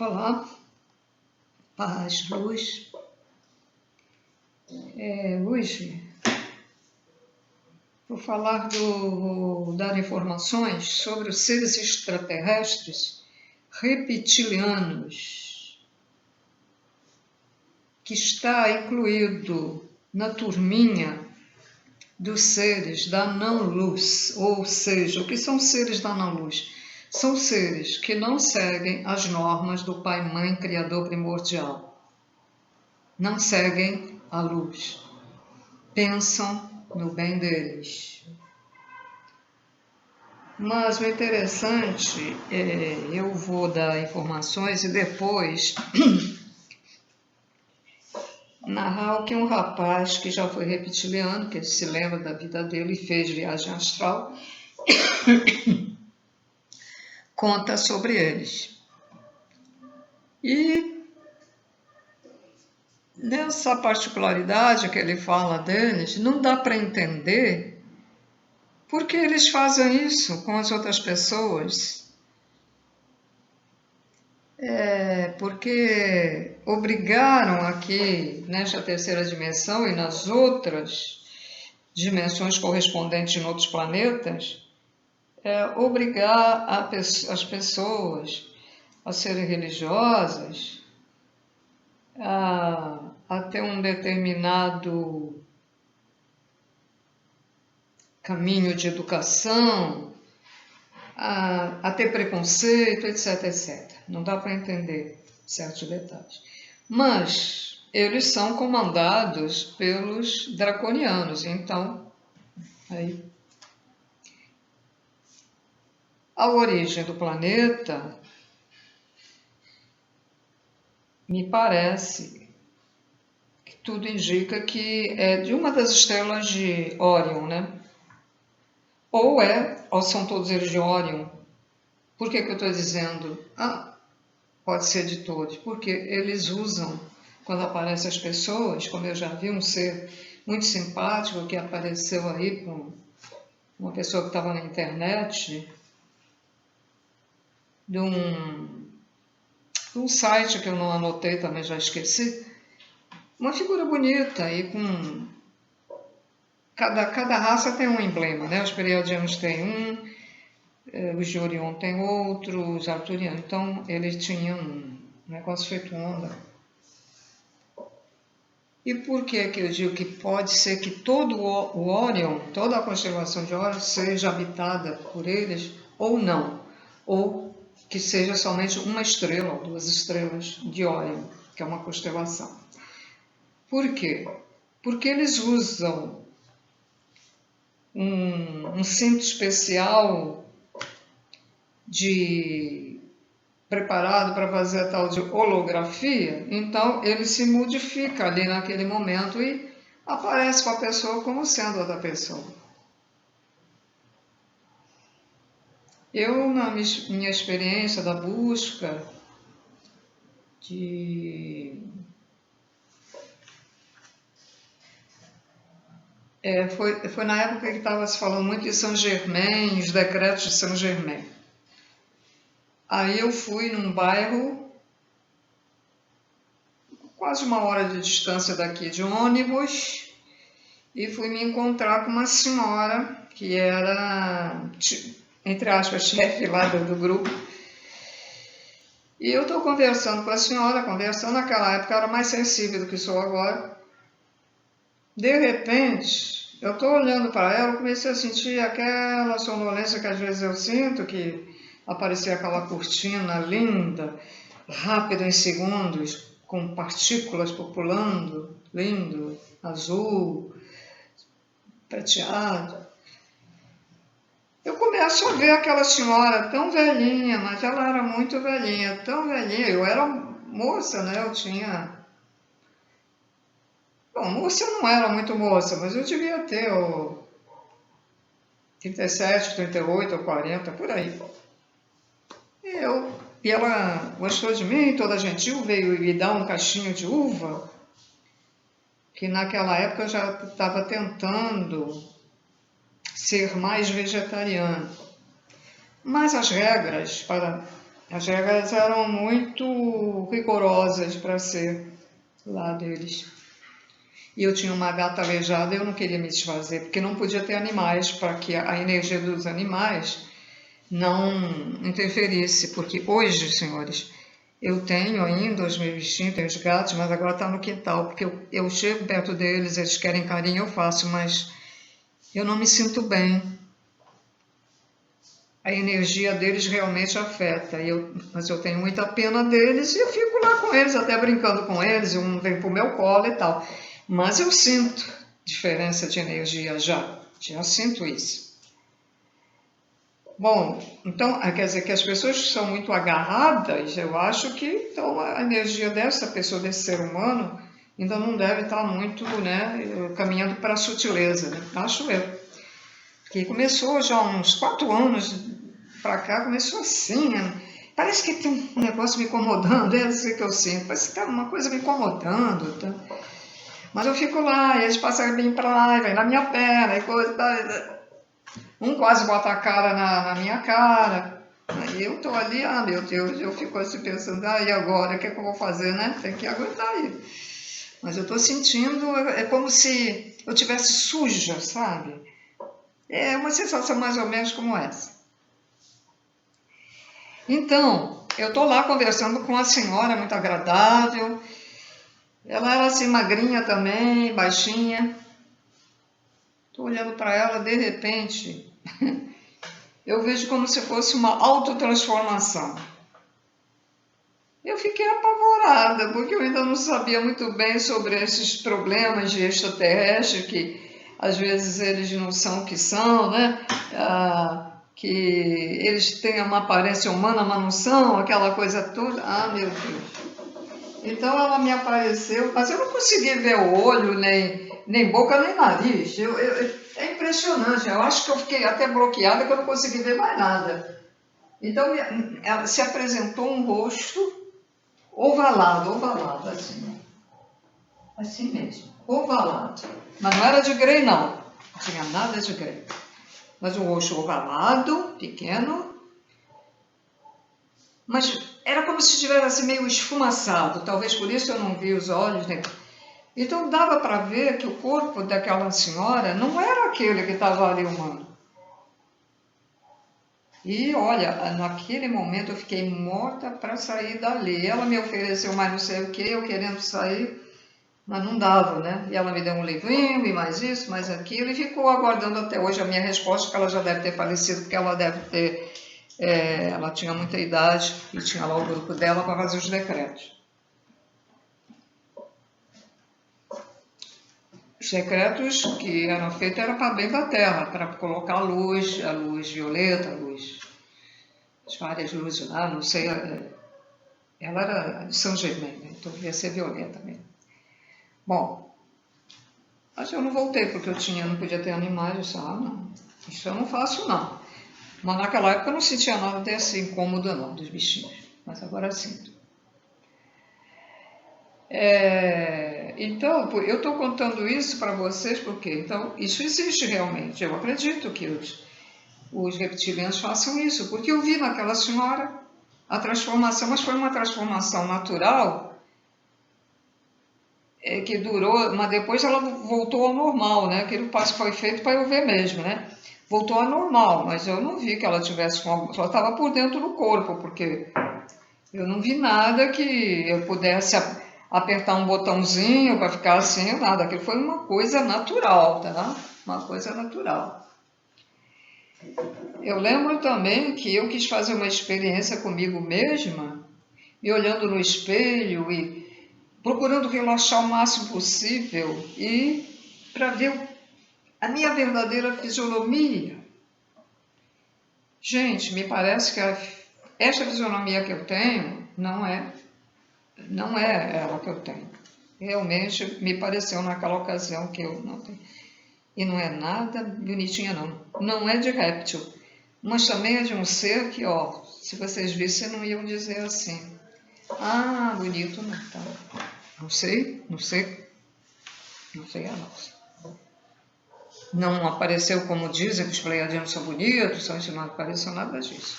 Olá, paz, luz. Hoje vou falar vou dar informações sobre os seres extraterrestres reptilianos, que está incluído na turminha dos seres da não-luz, ou seja, o que são seres da não-luz? São seres que não seguem as normas do Pai-Mãe Criador Primordial. Não seguem a luz. Pensam no bem deles. Mas o interessante eu vou dar informações e depois narrar o que um rapaz que já foi reptiliano, que se lembra da vida dele e fez viagem astral, conta sobre eles. E nessa particularidade que ele fala deles, não dá para entender por que eles fazem isso com as outras pessoas. Porque obrigaram aqui, nesta terceira dimensão e nas outras dimensões correspondentes em outros planetas, obrigar as pessoas a serem religiosas, a ter um determinado caminho de educação, a ter preconceito, etc, etc. Não dá para entender certos detalhes. Mas eles são comandados pelos draconianos, então, aí, a origem do planeta, me parece que tudo indica que é de uma das estrelas de Órion, né? Ou são todos eles de Órion. Por que eu estou dizendo? Pode ser de todos. Porque eles usam, quando aparecem as pessoas, como eu já vi um ser muito simpático que apareceu aí com uma pessoa que estava na internet, de um site que eu não anotei, também já esqueci, uma figura bonita e com... Cada raça tem um emblema, né? Os Pleiadianos têm um, os de Orion têm outro, os Arturianos. Então, eles tinham um negócio feito onda. E por que eu digo que pode ser que todo o Orion, toda a constelação de Orion, seja habitada por eles ou não? Ou que seja somente uma estrela ou duas estrelas de Orion, que é uma constelação. Por quê? Porque eles usam um cinto especial preparado para fazer a tal de holografia, então ele se modifica ali naquele momento e aparece para a pessoa como sendo outra pessoa. Eu, na minha experiência da busca foi na época que estava se falando muito de Saint Germain, os decretos de Saint Germain. Aí eu fui num bairro, quase 1 hora de distância daqui de ônibus, e fui me encontrar com uma senhora que era, entre aspas, chefe lá do grupo. E eu estou conversando com a senhora, naquela época eu era mais sensível do que sou agora. De repente, eu estou olhando para ela, comecei a sentir aquela sonolência que às vezes eu sinto, que aparecia aquela cortina linda, rápida em segundos, com partículas populando, lindo, azul, prateado. Eu começo a ver aquela senhora tão velhinha, mas ela era muito velhinha, tão velhinha. Eu era moça, né? Eu tinha... Bom, moça eu não era muito moça, mas eu devia ter 37, 38 ou 40, por aí. E ela gostou de mim, toda gentil, veio me dar um cachinho de uva, que naquela época eu já estava tentando ser mais vegetariano. Mas as regras para As regras eram muito rigorosas para ser lá deles. E eu tinha uma gata aleijada e eu não queria me desfazer, porque não podia ter animais, para que a energia dos animais não interferisse. Porque hoje, senhores, eu tenho ainda os meus bichinhos, tenho os gatos, mas agora está no quintal, porque eu chego perto deles, eles querem carinho, eu faço, mas eu não me sinto bem. A energia deles realmente afeta, mas eu tenho muita pena deles e eu fico lá com eles, até brincando com eles, um vem pro meu colo e tal. Mas eu sinto diferença de energia já sinto isso. Bom, então, quer dizer que as pessoas que são muito agarradas, eu acho que então, a energia dessa pessoa, desse ser humano, ainda não deve estar muito, né, caminhando para a sutileza, né? Acho eu. Que começou já há uns 4 anos para cá, começou assim, né? Parece que tem um negócio me incomodando, é isso que eu sinto, parece que tem uma coisa me incomodando, tá? Mas eu fico lá, e eles passam bem para lá, e vem na minha perna, e coisa, tá? Um quase bota a cara na minha cara, aí eu tô ali, meu Deus, eu fico assim pensando, e agora, o que é que eu vou fazer, né? Tem que aguentar aí. Mas eu tô sentindo, é como se eu tivesse suja, sabe? É uma sensação mais ou menos como essa. Então, eu estou lá conversando com a senhora, muito agradável. Ela era assim magrinha também, baixinha. Estou olhando para ela, de repente, eu vejo como se fosse uma autotransformação. Eu fiquei apavorada, porque eu ainda não sabia muito bem sobre esses problemas de extraterrestre, que às vezes eles não são o que são, né? Que eles têm uma aparência humana, mas não são, aquela coisa toda. Meu Deus. Então ela me apareceu, mas eu não consegui ver o olho, nem boca, nem nariz. É impressionante, eu acho que eu fiquei até bloqueada, que eu não consegui ver mais nada. Então ela se apresentou um rosto ovalado, assim. Assim mesmo, ovalado. Mas não era de grey, não. Não tinha nada de grey. Mas um rosto ovalado, pequeno. Mas era como se estivesse meio esfumaçado. Talvez por isso eu não vi os olhos, né? Então dava para ver que o corpo daquela senhora não era aquele que estava ali humano. E olha, naquele momento eu fiquei morta para sair dali. Ela me ofereceu mais não sei o que, eu querendo sair, mas não dava, né? E ela me deu um livrinho, e mais isso, mais aquilo, e ficou aguardando até hoje a minha resposta, que ela já deve ter falecido, porque ela deve ter, ela tinha muita idade, e tinha lá o grupo dela para fazer os decretos. Os decretos que eram feitos eram para bem da Terra, para colocar a luz violeta, as várias luzes lá, não sei, ela era de São Germain, né? Então devia ser violeta mesmo. Bom, mas eu não voltei, porque não podia ter animais, eu disse, não, isso eu não faço não. Mas naquela época eu não sentia nada desse incômodo não, dos bichinhos, mas agora sinto. Então, eu estou contando isso para vocês porque então, isso existe realmente. Eu acredito que os reptilianos façam isso, porque eu vi naquela senhora a transformação, mas foi uma transformação natural que durou, mas depois ela voltou ao normal, né? Aquele passo foi feito para eu ver mesmo, né? Voltou ao normal, mas eu não vi que ela tivesse só estava por dentro do corpo, porque eu não vi nada que eu pudesse apertar um botãozinho para ficar assim, nada. Aquilo foi uma coisa natural, tá? Uma coisa natural. Eu lembro também que eu quis fazer uma experiência comigo mesma, me olhando no espelho e procurando relaxar o máximo possível e para ver a minha verdadeira fisionomia. Gente, me parece que essa fisionomia que eu tenho não é ela que eu tenho. Realmente me pareceu naquela ocasião que eu não tenho. E não é nada bonitinha não. Não é de réptil. Mas também é de um ser que, se vocês vissem, não iam dizer assim. Bonito não, tá? Não sei a nossa. Não apareceu como dizem que os pleiadianos são bonitos, não apareceu nada disso.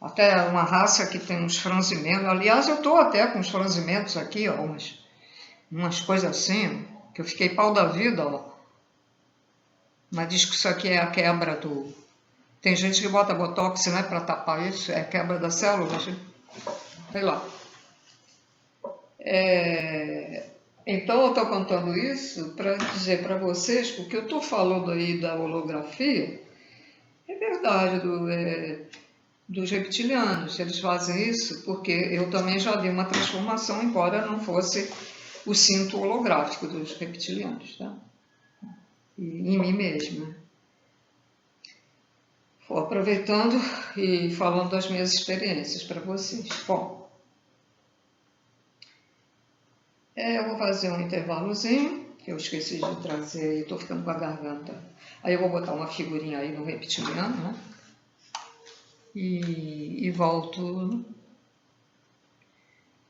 Até uma raça que tem uns franzimentos. Aliás, eu estou até com uns franzimentos aqui, ó, umas coisas assim, que eu fiquei pau da vida, ó. Mas diz que isso aqui é a quebra do... Tem gente que bota botox, né, para tapar isso, é quebra da célula, sei lá. Então eu estou contando isso para dizer para vocês que o que eu estou falando aí da holografia é verdade dos reptilianos. Eles fazem isso porque eu também já vi uma transformação, embora não fosse o cinto holográfico dos reptilianos, tá? E em mim mesma. Vou aproveitando e falando das minhas experiências para vocês. Bom, eu vou fazer um intervalozinho, que eu esqueci de trazer, estou ficando com a garganta. Aí eu vou botar uma figurinha aí no reptiliano, né? E volto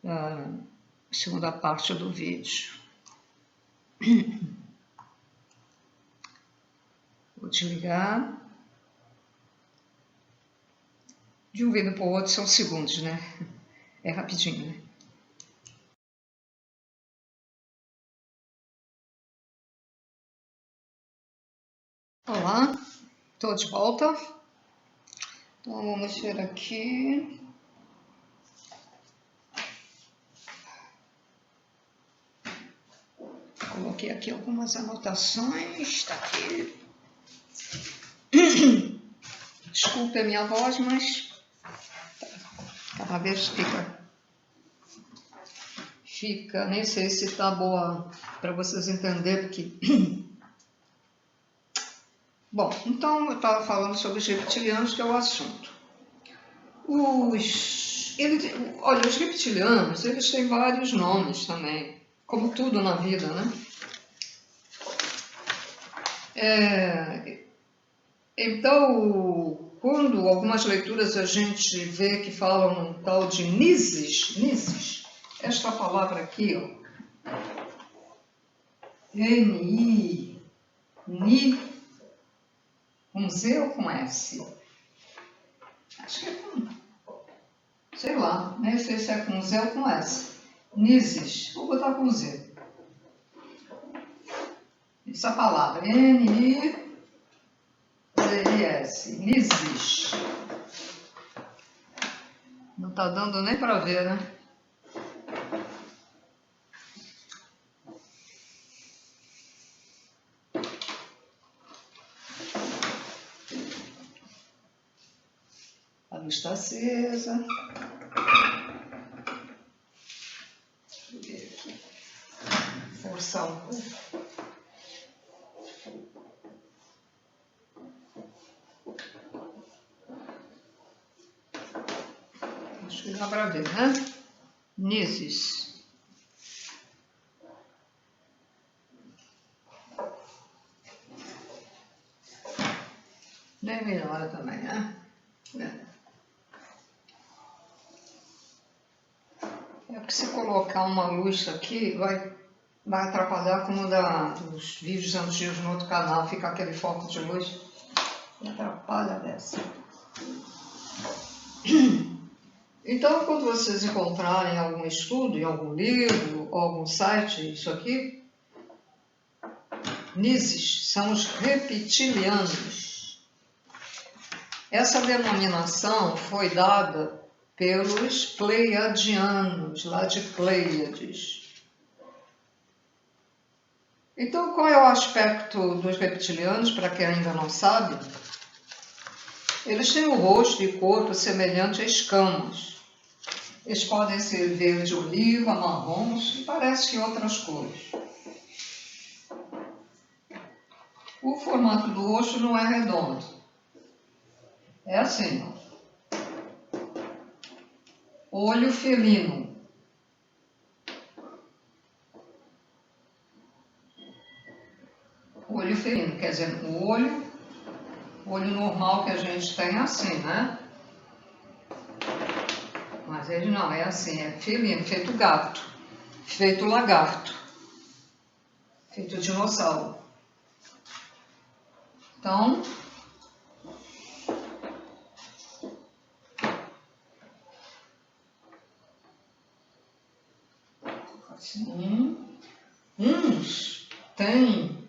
na segunda parte do vídeo. Vou desligar. De um vídeo para o outro são segundos, né? É rapidinho, né? Olá, estou de volta. Então vamos ver aqui. Coloquei aqui algumas anotações. Está aqui. Desculpe a minha voz, mas cada vez fica, nem sei se está boa para vocês entenderem, porque... Bom, então eu estava falando sobre os reptilianos, que é o assunto. Olha, os reptilianos, eles têm vários nomes também, como tudo na vida, né? Então, quando algumas leituras a gente vê que falam um tal de Nisis, esta palavra aqui, ó, N-I, Ni, com Z ou com S? Acho que é com, sei lá, nem sei se é com Z ou com S. Nisis, vou botar com Z. Essa palavra, N-I-Z-I-S, Nisis. Não está dando nem para ver, né? A luz está acesa. Deixa eu ver aqui. Forçar um pouco. Acho que dá para ver, né? Nisis. Nem melhora também, né? É porque se colocar uma luz aqui, vai atrapalhar como dos vídeos antigos no outro canal, fica aquele foco de luz e atrapalha dessa. Então, quando vocês encontrarem algum estudo, em algum livro, ou algum site, isso aqui, Nisis são os reptilianos. Essa denominação foi dada pelos pleiadianos, lá de Pleiades. Então, qual é o aspecto dos reptilianos, para quem ainda não sabe? Eles têm o rosto e corpo semelhante a escamas. Eles podem ser verde oliva, marrons e parece que outras cores. O formato do rosto não é redondo. É assim, ó. Olho felino. Olho felino, quer dizer, o olho normal que a gente tem é assim, né? Mas ele não, é assim, é felino, feito gato, feito lagarto, feito dinossauro. Então, Assim. Uns têm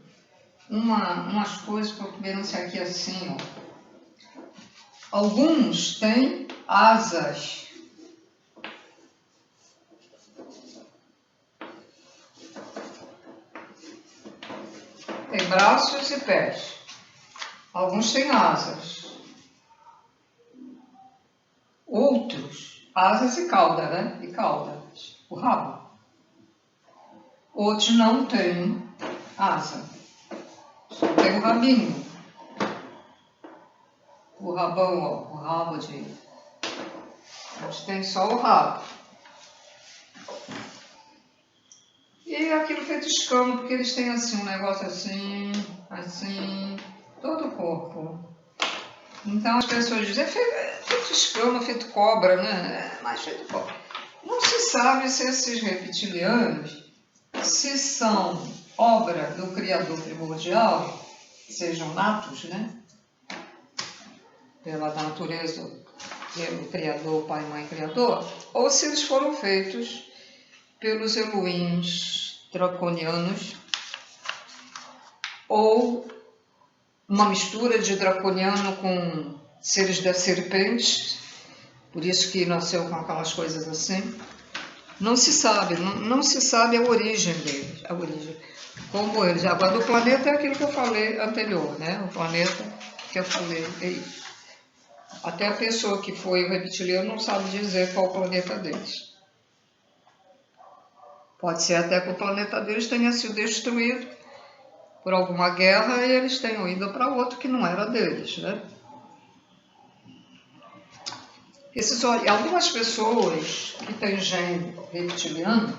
umas coisas para comer se aqui assim, ó. Alguns têm asas. Tem braços e pés. Alguns têm asas. Outros, asas e cauda, né? E cauda, o rabo. Outros não têm asa. Só tem o rabinho. O rabão, ó, o rabo de... Eles têm só o rabo. E aquilo feito escama, porque eles têm assim, um negócio assim, assim, todo o corpo. Então as pessoas dizem, é feito escama, feito cobra, né? É mais feito cobra. Não se sabe se esses reptilianos, se são obra do Criador primordial, sejam natos, né? Pela natureza, pelo Criador, Pai, Mãe, Criador, ou se eles foram feitos pelos Elohims draconianos, ou uma mistura de draconiano com seres da serpente, por isso que nasceu com aquelas coisas assim. Não se sabe, não se sabe a origem deles, a origem. Como eles. Agora, do planeta é aquilo que eu falei anterior, né? O planeta que eu falei é isso. Até a pessoa que foi o reptiliano não sabe dizer qual o planeta deles. Pode ser até que o planeta deles tenha sido destruído por alguma guerra e eles tenham ido para outro que não era deles, né? Algumas pessoas que têm gene reptiliano,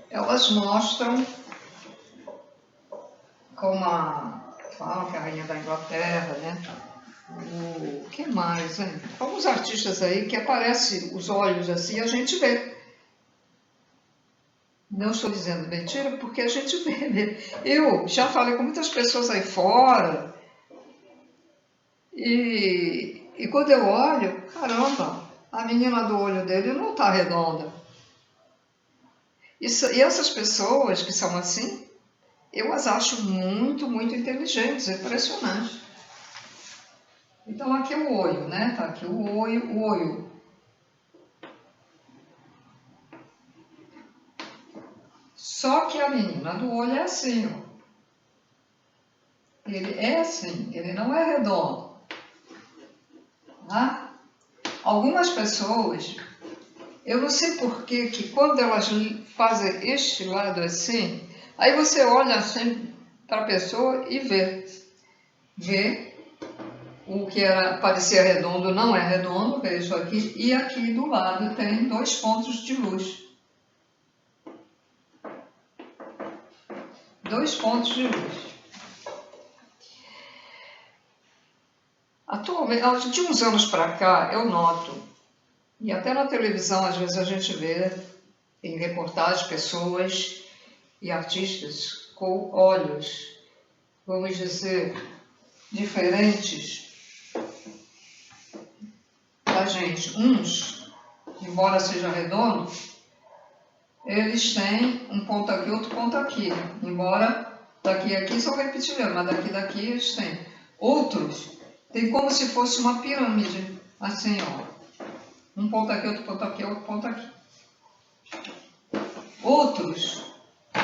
elas mostram como falam que a rainha da Inglaterra, né? O que mais, hein? Alguns artistas aí que aparecem os olhos assim, a gente vê. Não estou dizendo mentira, porque a gente vê, né? Eu já falei com muitas pessoas aí fora, e quando eu olho, caramba, a menina do olho dele não está redonda. E essas pessoas que são assim, eu as acho muito, muito inteligentes, impressionantes. Então aqui é o olho, né? Tá aqui o olho. Só que a menina do olho é assim, ó. Ele é assim, ele não é redondo. Tá? Algumas pessoas, eu não sei porquê, que quando elas fazem este lado assim, aí você olha assim para a pessoa e vê o que parecia redondo não é redondo, vê isso aqui, e aqui do lado tem 2 pontos de luz. 2 pontos de luz. Atualmente, de uns anos para cá, eu noto, e até na televisão às vezes a gente vê em reportagens pessoas e artistas com olhos, vamos dizer, diferentes da gente. Uns, embora seja redondo, eles têm um ponto aqui, outro ponto aqui. Embora daqui e aqui são reptilianos, mas daqui eles têm. Outros tem como se fosse uma pirâmide, assim, ó. Um ponto aqui, outro ponto aqui, outro ponto aqui. Outros,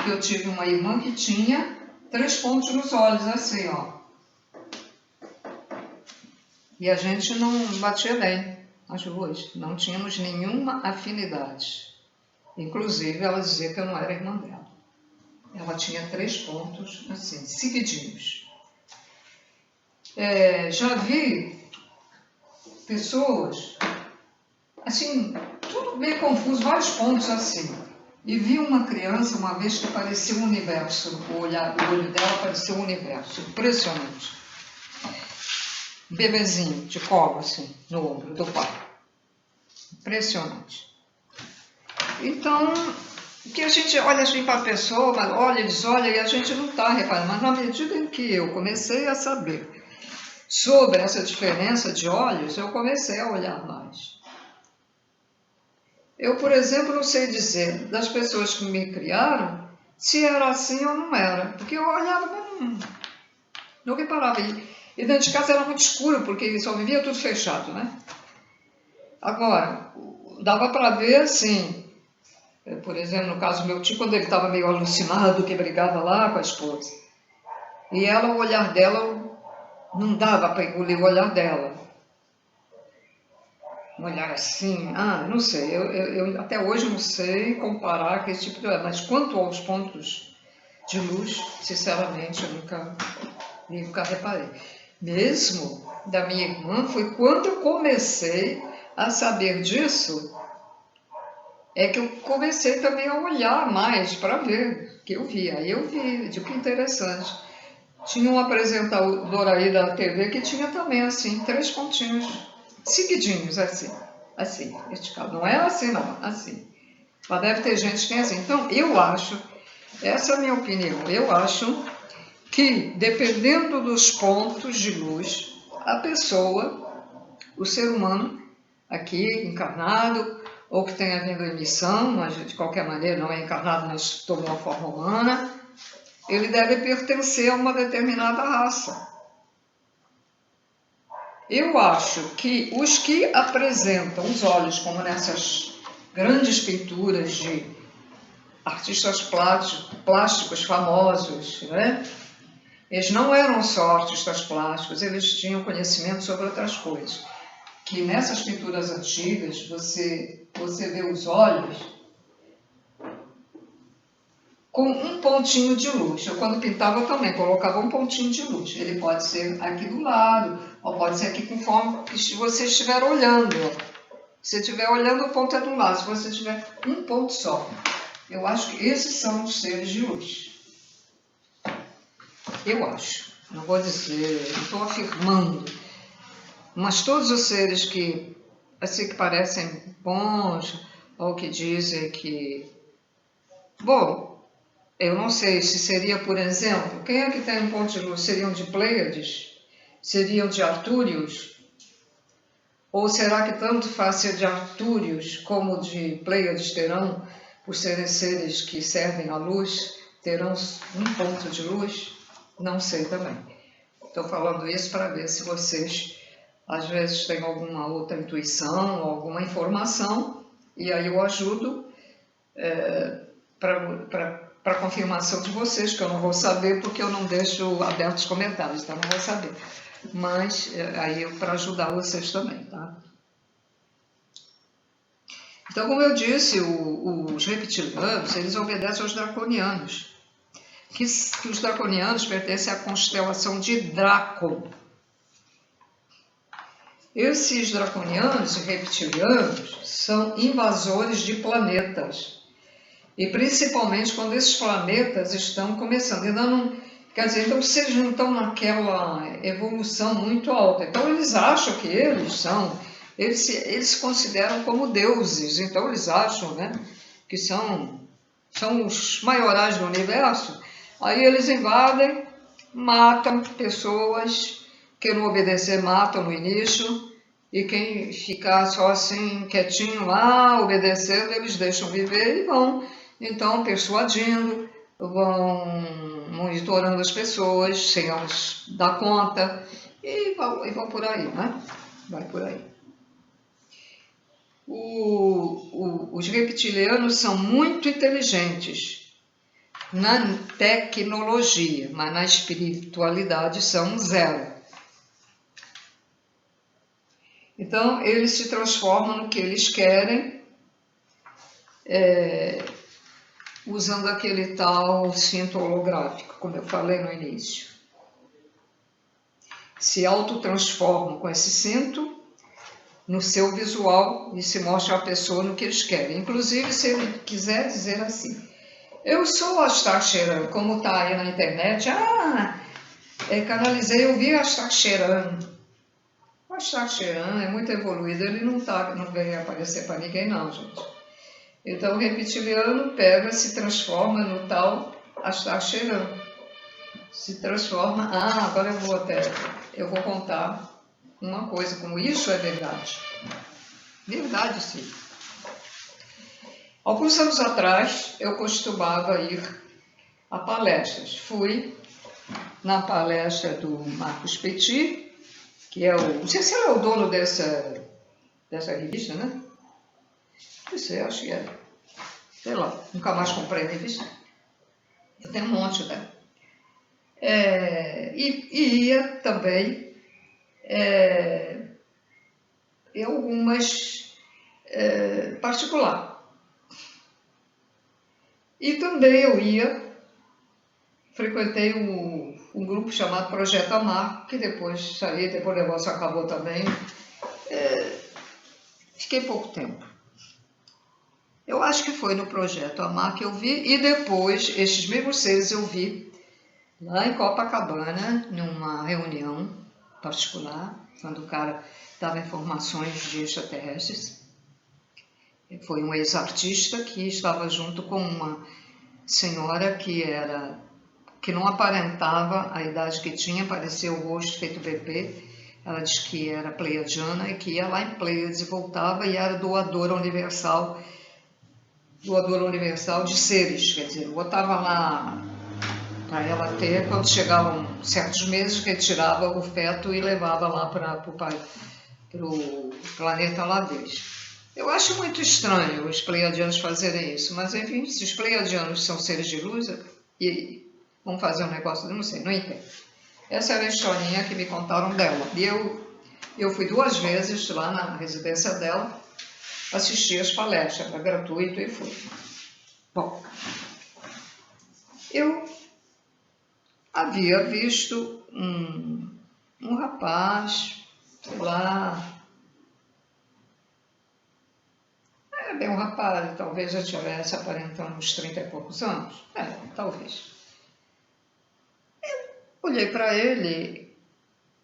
que eu tive uma irmã que tinha 3 pontos nos olhos, assim, ó. E a gente não batia bem, as duas. Não tínhamos nenhuma afinidade. Inclusive, ela dizia que eu não era irmã dela. Ela tinha 3 pontos, assim, seguidinhos. Já vi pessoas, assim, tudo bem confuso, vários pontos assim. E vi uma criança uma vez que parecia um universo. O olho dela parecia um universo. Impressionante. Bebezinho de colo, assim, no ombro do pai. Impressionante. Então, que a gente olha assim para a pessoa, mas olha, eles olham e a gente não está reparando. Mas na medida em que eu comecei a saber sobre essa diferença de olhos, eu comecei a olhar mais. Eu, por exemplo, não sei dizer das pessoas que me criaram se era assim ou não era, porque eu olhava, mas não reparava. E dentro de casa era muito escuro, porque só vivia tudo fechado, né? Agora, dava para ver assim, por exemplo, no caso do meu tio, quando ele estava meio alucinado, que brigava lá com a esposa. E ela, o olhar dela, não dava para engolir o olhar dela. Um olhar assim, não sei, eu até hoje não sei comparar com esse tipo de olhar, mas quanto aos pontos de luz, sinceramente, eu nunca reparei. Mesmo da minha irmã, foi quando eu comecei a saber disso, é que eu comecei também a olhar mais para ver, que eu vi. Aí eu vi, digo que interessante. Tinha um apresentador aí da TV que tinha também, assim, 3 pontinhos seguidinhos, assim, esticado. Não é assim, não, assim. Mas deve ter gente que tem assim. Então, eu acho, essa é a minha opinião, eu acho que, dependendo dos pontos de luz, a pessoa, o ser humano, aqui encarnado, ou que tenha vindo emissão, mas de qualquer maneira não é encarnado, mas tomou a forma humana, ele deve pertencer a uma determinada raça. Eu acho que os que apresentam os olhos, como nessas grandes pinturas de artistas plásticos famosos, né? Eles não eram só artistas plásticos, eles tinham conhecimento sobre outras coisas. Que nessas pinturas antigas, você vê os olhos com um pontinho de luz. Eu, quando pintava, também colocava um pontinho de luz. Ele pode ser aqui do lado, ou pode ser aqui conforme você estiver olhando. Se estiver olhando, o ponto é do lado. Se você tiver um ponto só. Eu acho que esses são os seres de luz. Eu acho. Não vou dizer, não estou afirmando. Mas todos os seres que, assim, que parecem bons, ou que dizem que... Bom, eu não sei se seria, por exemplo, quem é que tem um ponto de luz? Seriam de Pleiades? Seriam de Artúrios? Ou será que tanto faz ser de Artúrios como de Pleiades terão, por serem seres que servem à luz, terão um ponto de luz? Não sei também. Estou falando isso para ver se vocês, às vezes, têm alguma outra intuição, alguma informação, e aí eu ajudo para confirmação de vocês, que eu não vou saber porque eu não deixo abertos comentários, então não vou saber. Mas aí para ajudar vocês também, tá? Então, como eu disse, os reptilianos, eles obedecem aos draconianos, que os draconianos pertencem à constelação de Draco. Esses draconianos e reptilianos são invasores de planetas. E principalmente quando esses planetas estão começando, ainda não, quer dizer, então se eles não estão naquela evolução muito alta, então eles acham que eles se consideram como deuses, então eles acham, né, que são os maiorais do universo, aí eles invadem, matam pessoas, quem não obedecer matam no início, e quem ficar só assim quietinho lá, obedecendo, eles deixam viver e vão, então, persuadindo, vão monitorando as pessoas, sem elas dar conta, e vão por aí, né? Vai por aí. Os reptilianos são muito inteligentes na tecnologia, mas na espiritualidade são 0. Então, eles se transformam no que eles querem, usando aquele tal cinto holográfico, como eu falei no início. Se autotransformam com esse cinto no seu visual e se mostram a pessoa no que eles querem. Inclusive, se ele quiser dizer assim, eu sou Astar Sheran, como está aí na internet, canalizei, eu vi Astar Sheran. O Astar Sheran é muito evoluído, ele não vem aparecer para ninguém não, gente. Então o reptiliano pega, se transforma no tal Astar Sheran. Se transforma... agora eu vou contar uma coisa, como isso é verdade. Verdade, sim. Alguns anos atrás, eu costumava ir a palestras. Fui na palestra do Marcos Petit, que é o... Não sei se ele é o dono dessa revista, né? Não sei, acho que é. Sei lá, nunca mais comprei a revista. Eu tenho um monte dela. E ia também em algumas particular. E também eu frequentei um grupo chamado Projeto Amar, que depois saí, depois o negócio acabou também. Fiquei pouco tempo. Eu acho que foi no Projeto Amar que eu vi, e depois, estes mesmos seres eu vi lá em Copacabana, numa reunião particular, quando o cara dava informações de extraterrestres. Foi um ex-artista que estava junto com uma senhora que não aparentava a idade que tinha, parecia o rosto feito bebê. Ela disse que era pleiadiana e que ia lá em Pleiades e voltava, e era doadora universal de seres, quer dizer, botava lá para ela ter, quando chegavam certos meses, retirava o feto e levava lá para o planeta lá deles. Eu acho muito estranho os pleiadianos fazerem isso, mas enfim, se os pleiadianos são seres de luz e vão fazer um negócio, não sei, não entendo. Essa era a historinha que me contaram dela. E eu fui 2 vezes lá na residência dela, assisti as palestras, era gratuito e fui. Bom, eu havia visto um rapaz, sei lá, era bem um rapaz, talvez já tivesse aparentando uns 30 e poucos anos, talvez. Eu olhei para ele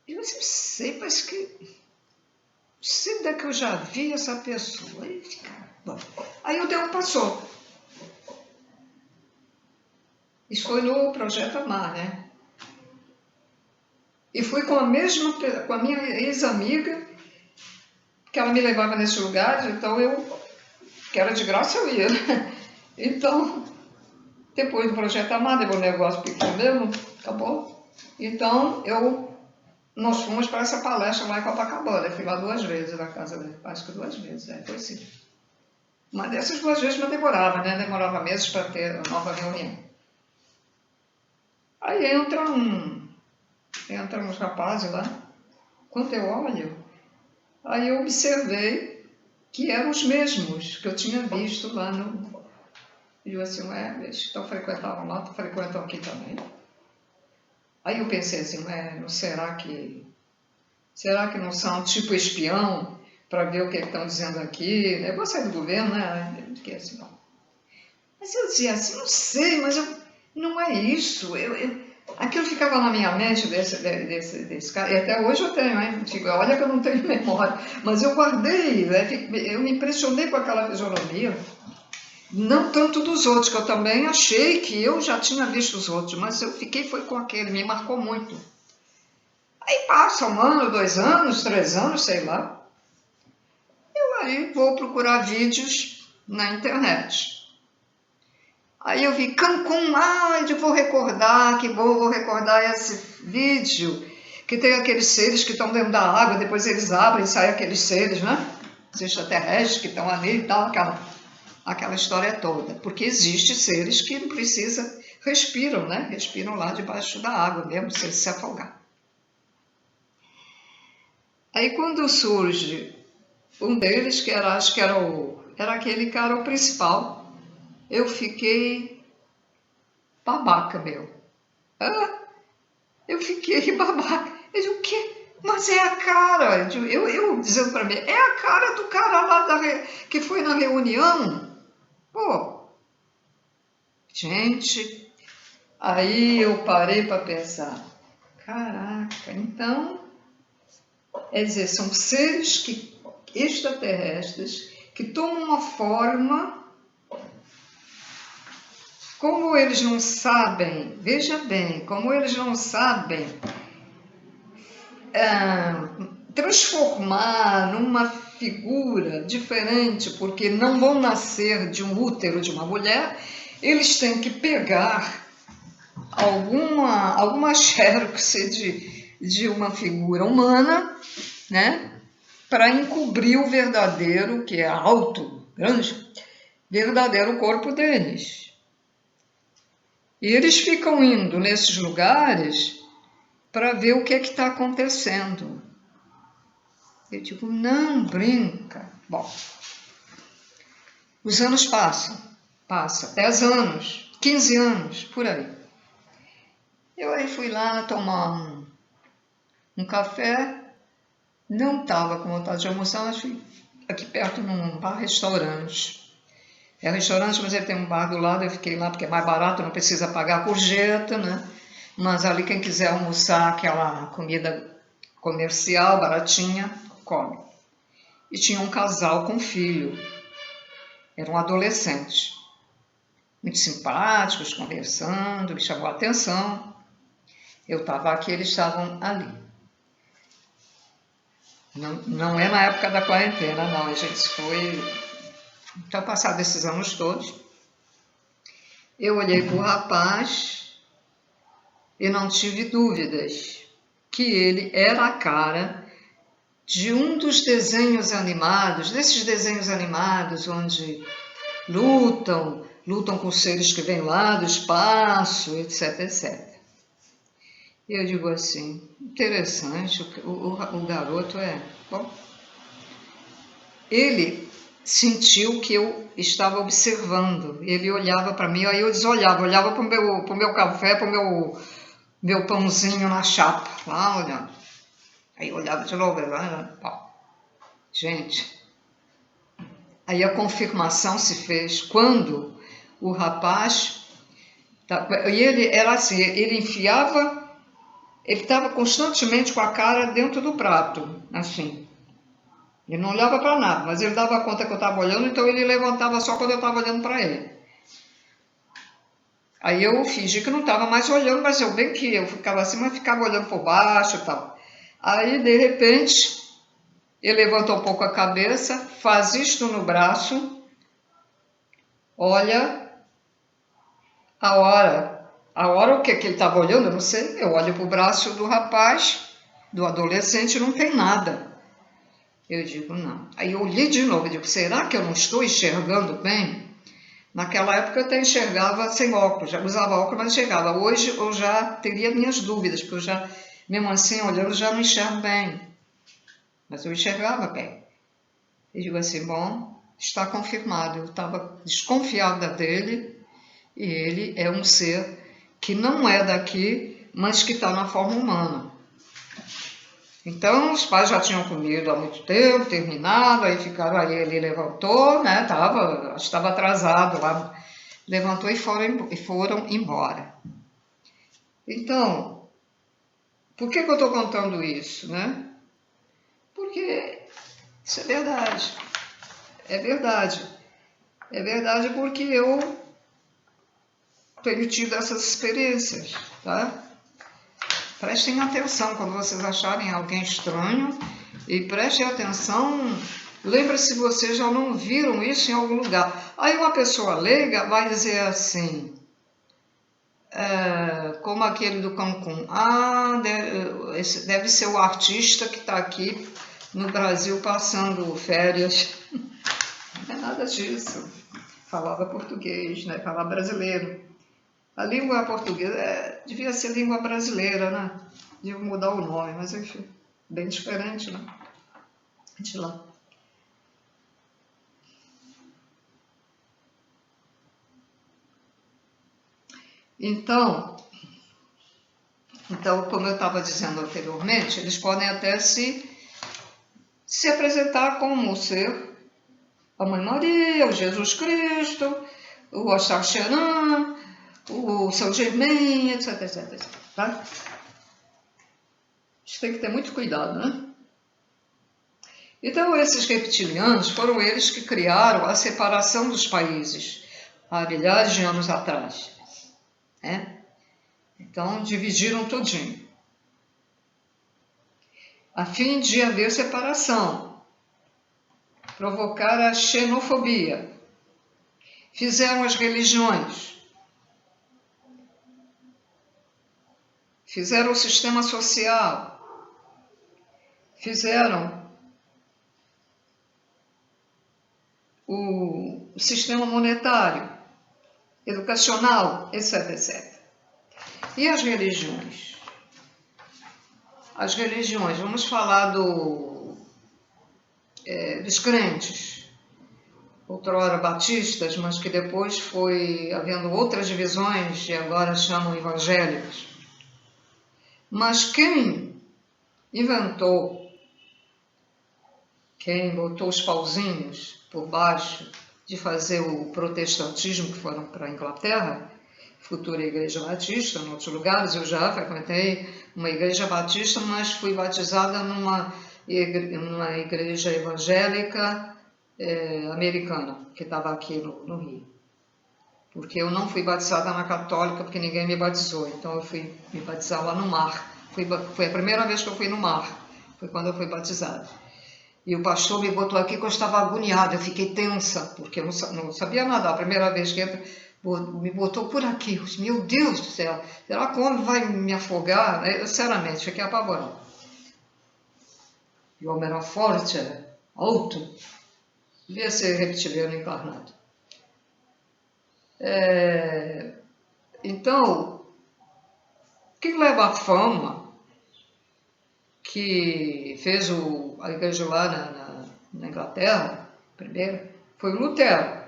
e eu disse, sei, mas que... sei onde é que eu já vi essa pessoa. Aí o tempo passou. Isso foi no Projeto Amar, né? E fui com a minha ex-amiga, que ela me levava nesse lugar, então que era de graça, eu ia. Então, depois do Projeto Amar, deu um negócio pequeno mesmo, acabou. Então, nós fomos para essa palestra lá em Copacabana. Eu fui lá 2 vezes na casa dele, acho que 2 vezes, foi sim. Uma dessas 2 vezes não demorava, né? Demorava meses para ter a nova reunião. Aí entram uns rapazes lá. Quando eu olho, aí eu observei que eram os mesmos que eu tinha visto lá no... E eu assim, eles que frequentavam lá, frequentam aqui também. Aí eu pensei assim, será que não são tipo espião para ver o que estão dizendo aqui? Negócio é do governo, né? Assim, não. Mas eu dizia assim, não sei, mas não é isso. Aquilo ficava na minha mente desse cara, e até hoje eu tenho, hein? Olha que eu não tenho memória, mas eu guardei, eu me impressionei com aquela fisionomia. Não tanto dos outros, que eu também achei que eu já tinha visto os outros, mas eu foi com aquele, me marcou muito. Aí passa 1 ano, 2 anos, 3 anos, sei lá. Eu aí vou procurar vídeos na internet. Aí eu vi Cancún, eu vou recordar, que bom, vou recordar esse vídeo, que tem aqueles seres que estão dentro da água, depois eles abrem e saem aqueles seres, né? Os extraterrestres que estão ali e tal, aquela história toda. Porque existem seres que não precisam, respiram, né? Respiram lá debaixo da água, mesmo sem se afogar. Aí quando surge um deles, que acho que era aquele cara o principal, eu fiquei babaca, meu. Eu fiquei babaca. Eu digo, o quê? Mas é a cara. Eu dizendo para mim, é a cara do cara lá que foi na reunião. Pô, gente, aí eu parei para pensar, caraca, então, é dizer, são seres extraterrestres que tomam uma forma, como eles não sabem, veja bem, como eles não sabem transformar numa figura diferente, porque não vão nascer de um útero de uma mulher, eles têm que pegar alguma xerox de uma figura humana, né? Para encobrir o verdadeiro, que é alto, grande, verdadeiro corpo deles. E eles ficam indo nesses lugares para ver o que é que está acontecendo. Eu digo, não brinca. Bom, os anos passam, 10 anos, 15 anos, por aí. Eu aí fui lá tomar um café, não estava com vontade de almoçar, mas fui aqui perto num bar-restaurante. É restaurante, mas ele tem um bar do lado, eu fiquei lá porque é mais barato, não precisa pagar gorjeta, né? Mas ali quem quiser almoçar aquela comida comercial, baratinha, come. E tinha um casal com filho, eram adolescentes, muito simpáticos, conversando, me chamou a atenção. Eu estava aqui, eles estavam ali. Não é na época da quarentena, não, a gente foi... Então, passados esses anos todos, eu olhei para o rapaz e não tive dúvidas que ele era a cara de um dos desenhos animados, desses desenhos animados onde lutam com seres que vêm lá do espaço, etc, etc. E eu digo assim, interessante, o garoto é... Bom, ele sentiu que eu estava observando, ele olhava para mim, aí eu desolhava, olhava para o meu café, para o meu pãozinho na chapa, lá olhando. Aí eu olhava de novo, gente, aí a confirmação se fez quando o rapaz, e ele era assim, ele enfiava, ele estava constantemente com a cara dentro do prato, assim. Ele não olhava para nada, mas ele dava conta que eu estava olhando, então ele levantava só quando eu estava olhando para ele. Aí eu fingi que não estava mais olhando, mas eu bem que eu ficava assim, mas ficava olhando por baixo e tal. Aí, de repente, ele levantou um pouco a cabeça, faz isto no braço, olha a hora o que ele estava olhando, eu não sei, eu olho para o braço do rapaz, do adolescente, não tem nada. Eu digo, não. Aí eu olhei de novo, eu digo, será que eu não estou enxergando bem? Naquela época eu até enxergava sem óculos, já usava óculos, mas enxergava. Hoje eu já teria minhas dúvidas, porque eu já, mesmo assim, olhando, já não enxergo bem. Mas eu enxergava bem. Eu digo assim, bom, está confirmado. Eu estava desconfiada dele, e ele é um ser que não é daqui, mas que está na forma humana. Então, os pais já tinham comido há muito tempo, terminado, aí ele levantou, né, estava atrasado lá, levantou e foram embora. Então, por que eu estou contando isso, né? Porque isso é verdade. É verdade. É verdade porque eu tenho tido essas experiências, tá? Prestem atenção quando vocês acharem alguém estranho e prestem atenção, lembre-se se vocês já não viram isso em algum lugar. Aí uma pessoa leiga vai dizer assim, como aquele do Cancún, esse deve ser o artista que está aqui no Brasil passando férias. Não é nada disso. Falava português, né? Falava brasileiro. A língua portuguesa devia ser língua brasileira, né? Devia mudar o nome, mas enfim, bem diferente, né? De lá. Então, como eu estava dizendo anteriormente, eles podem até se apresentar como ser a Mãe Maria, o Jesus Cristo, o Oxaxerã, o São Germain, etc, etc, etc, tá? A gente tem que ter muito cuidado, né? Então, esses reptilianos foram eles que criaram a separação dos países há milhares de anos atrás, né? Então, dividiram tudinho, a fim de haver separação. provocar a xenofobia. Fizeram as religiões, fizeram o sistema social, fizeram o sistema monetário, educacional, etc, etc. E as religiões? As religiões, vamos falar dos crentes, outrora batistas, mas que depois foi havendo outras divisões e agora chamam evangélicos. Mas quem inventou, quem botou os pauzinhos por baixo de fazer o protestantismo, que foram para a Inglaterra, futura igreja batista, em outros lugares, eu já frequentei uma igreja batista, mas fui batizada numa igreja evangélica americana, que estava aqui no Rio. Porque eu não fui batizada na católica, porque ninguém me batizou, então eu fui me batizar lá no mar. Foi a primeira vez que eu fui no mar, foi quando eu fui batizada. E o pastor me botou aqui que eu estava agoniada, eu fiquei tensa, porque eu não sabia nadar. A primeira vez que entra, me botou por aqui. Eu disse, meu Deus do céu, será que o homem vai me afogar? Eu, sinceramente, fiquei apavorada. E o homem era forte, era alto, devia ser reptiliano encarnado. Então, o que leva à fama que fez a igreja lá na Inglaterra, primeiro, foi o Lutero.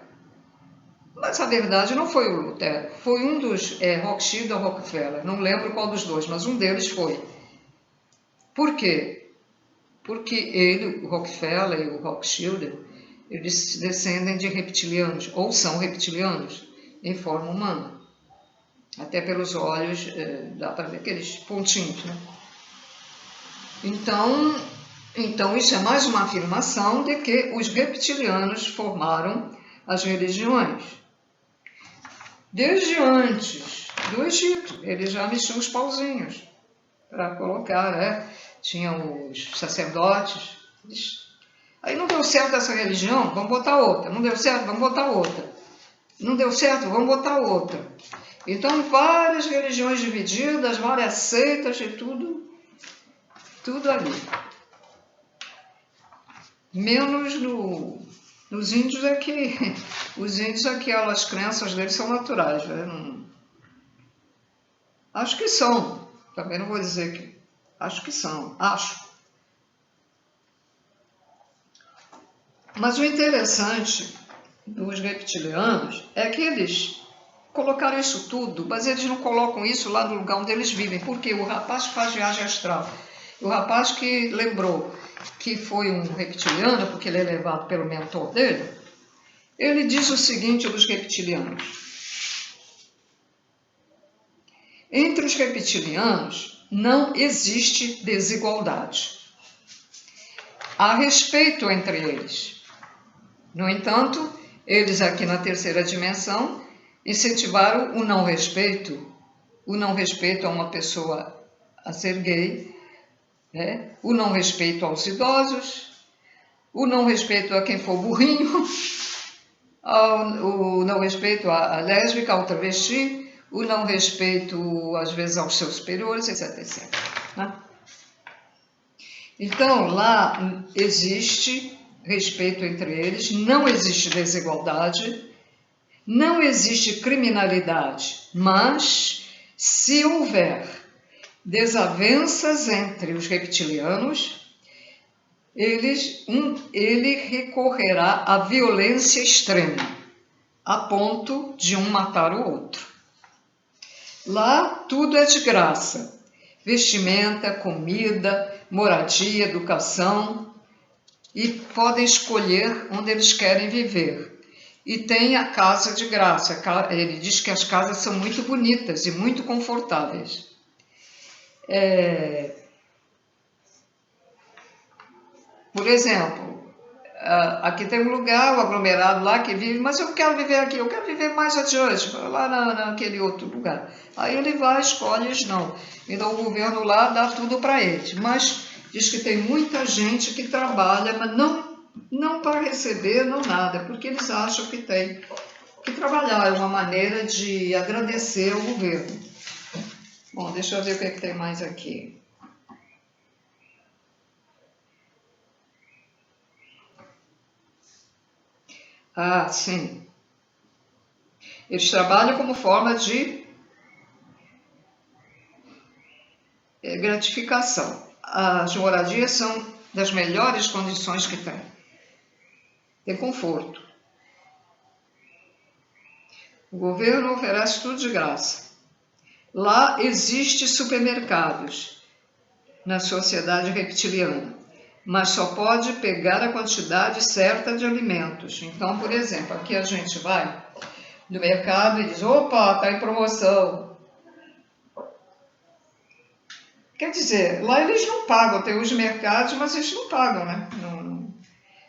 Mas a verdade não foi o Lutero, foi um dos Rothschild ou Rockefeller, não lembro qual dos dois, mas um deles foi. Por quê? Porque ele, o Rockefeller e o Rothschild, eles descendem de reptilianos, ou são reptilianos, em forma humana. Até pelos olhos, dá para ver aqueles pontinhos, né? Então isso é mais uma afirmação de que os reptilianos formaram as religiões. Desde antes do Egito, eles já mexiam os pauzinhos para colocar, né? Tinham os sacerdotes. Aí não deu certo essa religião, vamos botar outra. Não deu certo, vamos botar outra. Não deu certo, vamos botar outra. Então, várias religiões divididas, várias seitas e tudo ali. Menos nos índios é que os índios, aquelas crenças deles são naturais. Né? Não, acho que são. Também não vou dizer que... Acho que são. Acho. Mas o interessante dos reptilianos é que eles colocaram isso tudo, mas eles não colocam isso lá no lugar onde eles vivem. Porque o rapaz que faz viagem astral, o rapaz que lembrou que foi um reptiliano, porque ele é levado pelo mentor dele, ele diz o seguinte dos reptilianos. Entre os reptilianos não existe desigualdade. Há respeito entre eles. No entanto, eles aqui na terceira dimensão incentivaram o não respeito. O não respeito a uma pessoa a ser gay, né? O não respeito aos idosos, o não respeito a quem for burrinho, o não respeito à lésbica, ao travesti, o não respeito, às vezes, aos seus superiores, etc, etc. Né? Então, lá existe respeito entre eles, não existe desigualdade, não existe criminalidade, mas se houver desavenças entre os reptilianos, ele recorrerá à violência extrema, a ponto de um matar o outro. Lá tudo é de graça, vestimenta, comida, moradia, educação, e podem escolher onde eles querem viver. E tem a casa de graça, ele diz que as casas são muito bonitas e muito confortáveis. Por exemplo, aqui tem um lugar, um aglomerado lá que vive, mas eu quero viver aqui, eu quero viver mais adiante, lá naquele outro lugar. Aí ele vai, escolhe, eles não. Então o governo lá dá tudo para eles, mas diz que tem muita gente que trabalha, mas não para receber, não nada, porque eles acham que tem que trabalhar, é uma maneira de agradecer ao governo. Bom, deixa eu ver o que, é que tem mais aqui. Ah, sim. Eles trabalham como forma de gratificação. As moradias são das melhores condições que tem. Tem conforto. O governo oferece tudo de graça. Lá existe supermercados na sociedade reptiliana, mas só pode pegar a quantidade certa de alimentos. Então, por exemplo, aqui a gente vai no mercado e diz, opa, está em promoção. Quer dizer, lá eles não pagam, tem os mercados, mas eles não pagam, né? Não,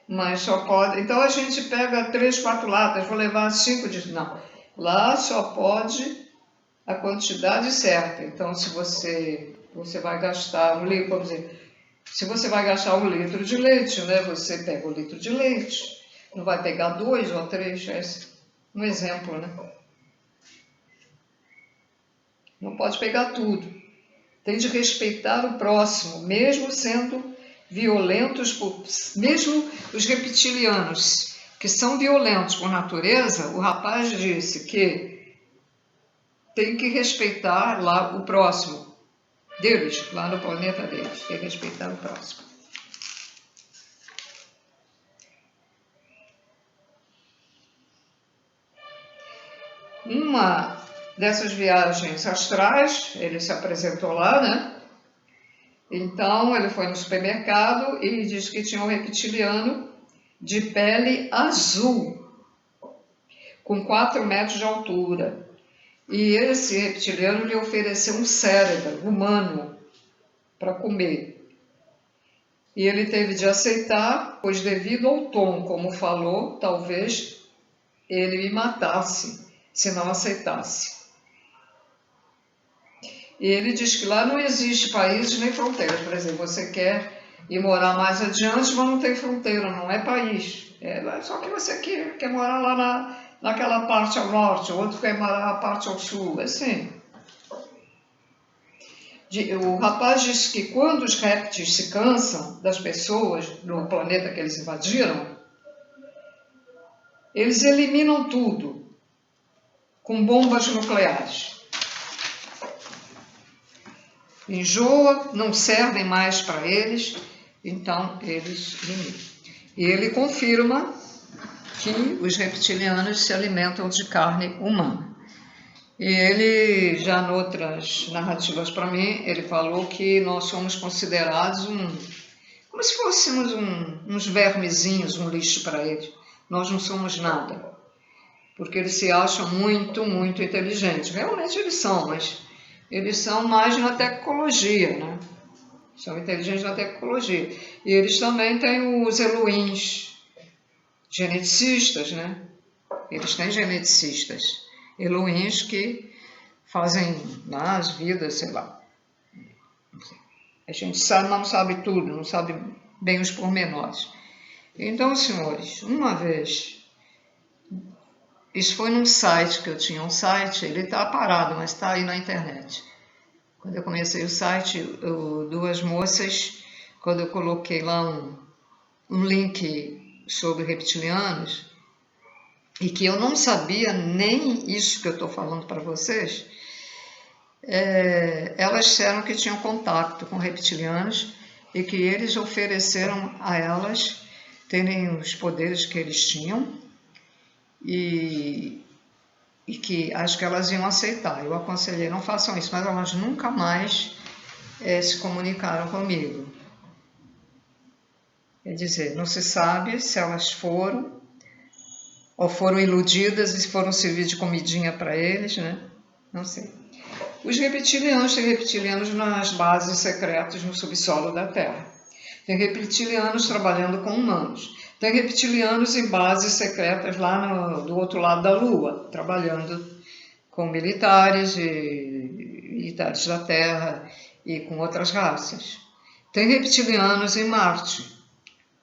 mas só pode. Então a gente pega 3, 4 latas, vou levar 5 de. Não. Lá só pode a quantidade certa. Então, se você vai gastar 1 litro, vamos dizer, se você vai gastar 1 litro de leite, né? Você pega 1 litro de leite. Não vai pegar 2 ou 3, é um exemplo, né? Não pode pegar tudo. Tem de respeitar o próximo, mesmo sendo violentos, mesmo os reptilianos, que são violentos por natureza. O rapaz disse que tem que respeitar lá o próximo deles, lá no planeta deles, tem que respeitar o próximo. Uma dessas viagens astrais, ele se apresentou lá, né? Então ele foi no supermercado e disse que tinha um reptiliano de pele azul, com 4 metros de altura. E esse reptiliano lhe ofereceu um cérebro humano para comer. E ele teve de aceitar, pois devido ao tom como falou, talvez ele me matasse se não aceitasse. E ele diz que lá não existe países nem fronteiras. Por exemplo, você quer ir morar mais adiante, mas não tem fronteira, não é país. É só que você quer morar lá naquela parte ao norte, o outro quer morar na parte ao sul, assim. O rapaz disse que quando os répteis se cansam das pessoas no planeta que eles invadiram, eles eliminam tudo com bombas nucleares. Enjoa, não servem mais para eles, então eles limitam. E ele confirma que os reptilianos se alimentam de carne humana. E ele, já em outras narrativas para mim, ele falou que nós somos considerados como se fôssemos uns vermezinhos, um lixo para eles. Nós não somos nada, porque eles se acham muito, muito inteligentes. Realmente eles são, mas eles são mais na tecnologia, né? São inteligentes na tecnologia. E eles também têm os Elohims, geneticistas, né? Eles têm geneticistas, Elohims que fazem lá as vidas, sei lá. A gente sabe, mas não sabe tudo, não sabe bem os pormenores. Então, senhores, uma vez, isso foi num site que eu tinha, um site, ele está parado, mas está aí na internet. Quando eu comecei o site, duas moças, quando eu coloquei lá um link sobre reptilianos, e que eu não sabia nem isso que eu estou falando para vocês, elas disseram que tinham contato com reptilianos e que eles ofereceram a elas terem os poderes que eles tinham e que acho que elas iam aceitar. Eu aconselhei, não façam isso, mas elas nunca mais se comunicaram comigo. Quer dizer, não se sabe se elas foram ou foram iludidas e foram servir de comidinha para eles, né? Não sei. Os reptilianos, tem reptilianos nas bases secretas no subsolo da Terra. Tem reptilianos trabalhando com humanos. Tem reptilianos em bases secretas lá do outro lado da Lua, trabalhando com militares da Terra e com outras raças. Tem reptilianos em Marte,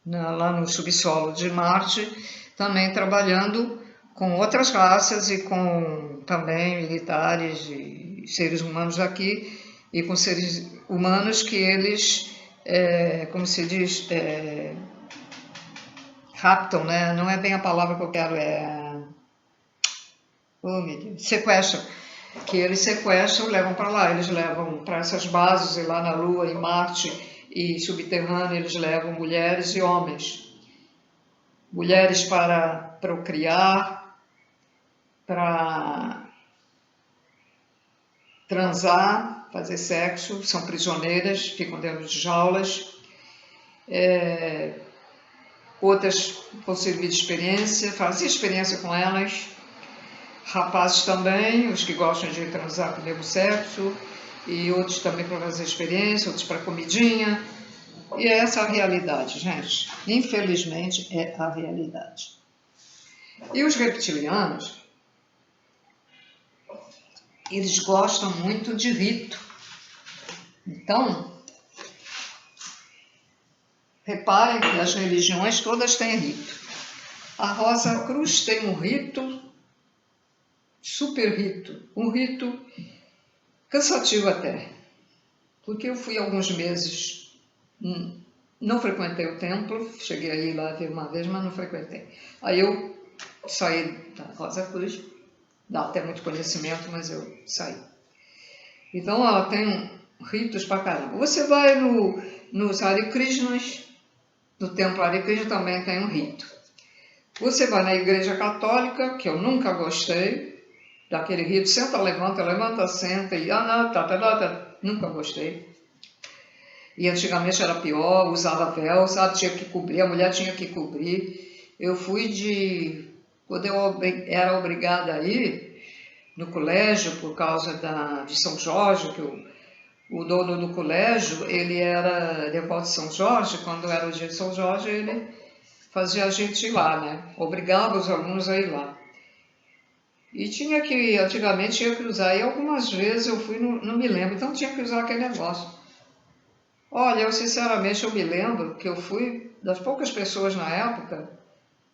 lá no subsolo de Marte, também trabalhando com outras raças e com também militares e seres humanos aqui, e com seres humanos que eles, como se diz, raptam, né? Não é bem a palavra que eu quero, oh, meu Deus, sequestram. Que eles sequestram, levam para lá, eles levam para essas bases, e lá na Lua, em Marte e subterrâneo, eles levam mulheres e homens. Mulheres para procriar, para transar, fazer sexo, são prisioneiras, ficam dentro de jaulas. Outras vão servir de experiência, fazer experiência com elas. Rapazes também, os que gostam de transar com o mesmo sexo, e outros também para fazer experiência, outros para comidinha. E é essa a realidade, gente. Infelizmente, é a realidade. E os reptilianos, eles gostam muito de rito. Então, reparem que as religiões todas têm rito. A Rosa Cruz tem um rito, super rito, um rito cansativo até, porque eu fui alguns meses, não frequentei o templo, cheguei a ir lá ver uma vez, mas não frequentei. Aí eu saí da Rosa Cruz, dá até muito conhecimento, mas eu saí. Então ela tem ritos pra caramba. Você vai nos Hare Krishnas, no templo Hare Krishna também tem um rito. Você vai na igreja católica, que eu nunca gostei daquele rito, senta, levanta, senta, e nunca gostei. E antigamente era pior, usava véu, sabe, tinha que cobrir, a mulher tinha que cobrir. Eu fui quando eu era obrigada a ir no colégio, por causa de São Jorge, que o dono do colégio, ele era devoto de São Jorge, quando era o dia de São Jorge, ele fazia a gente ir lá, né? Obrigava os alunos a ir lá. E antigamente tinha que usar, e algumas vezes eu fui, não me lembro, então tinha que usar aquele negócio. Olha, eu sinceramente eu me lembro que eu fui das poucas pessoas na época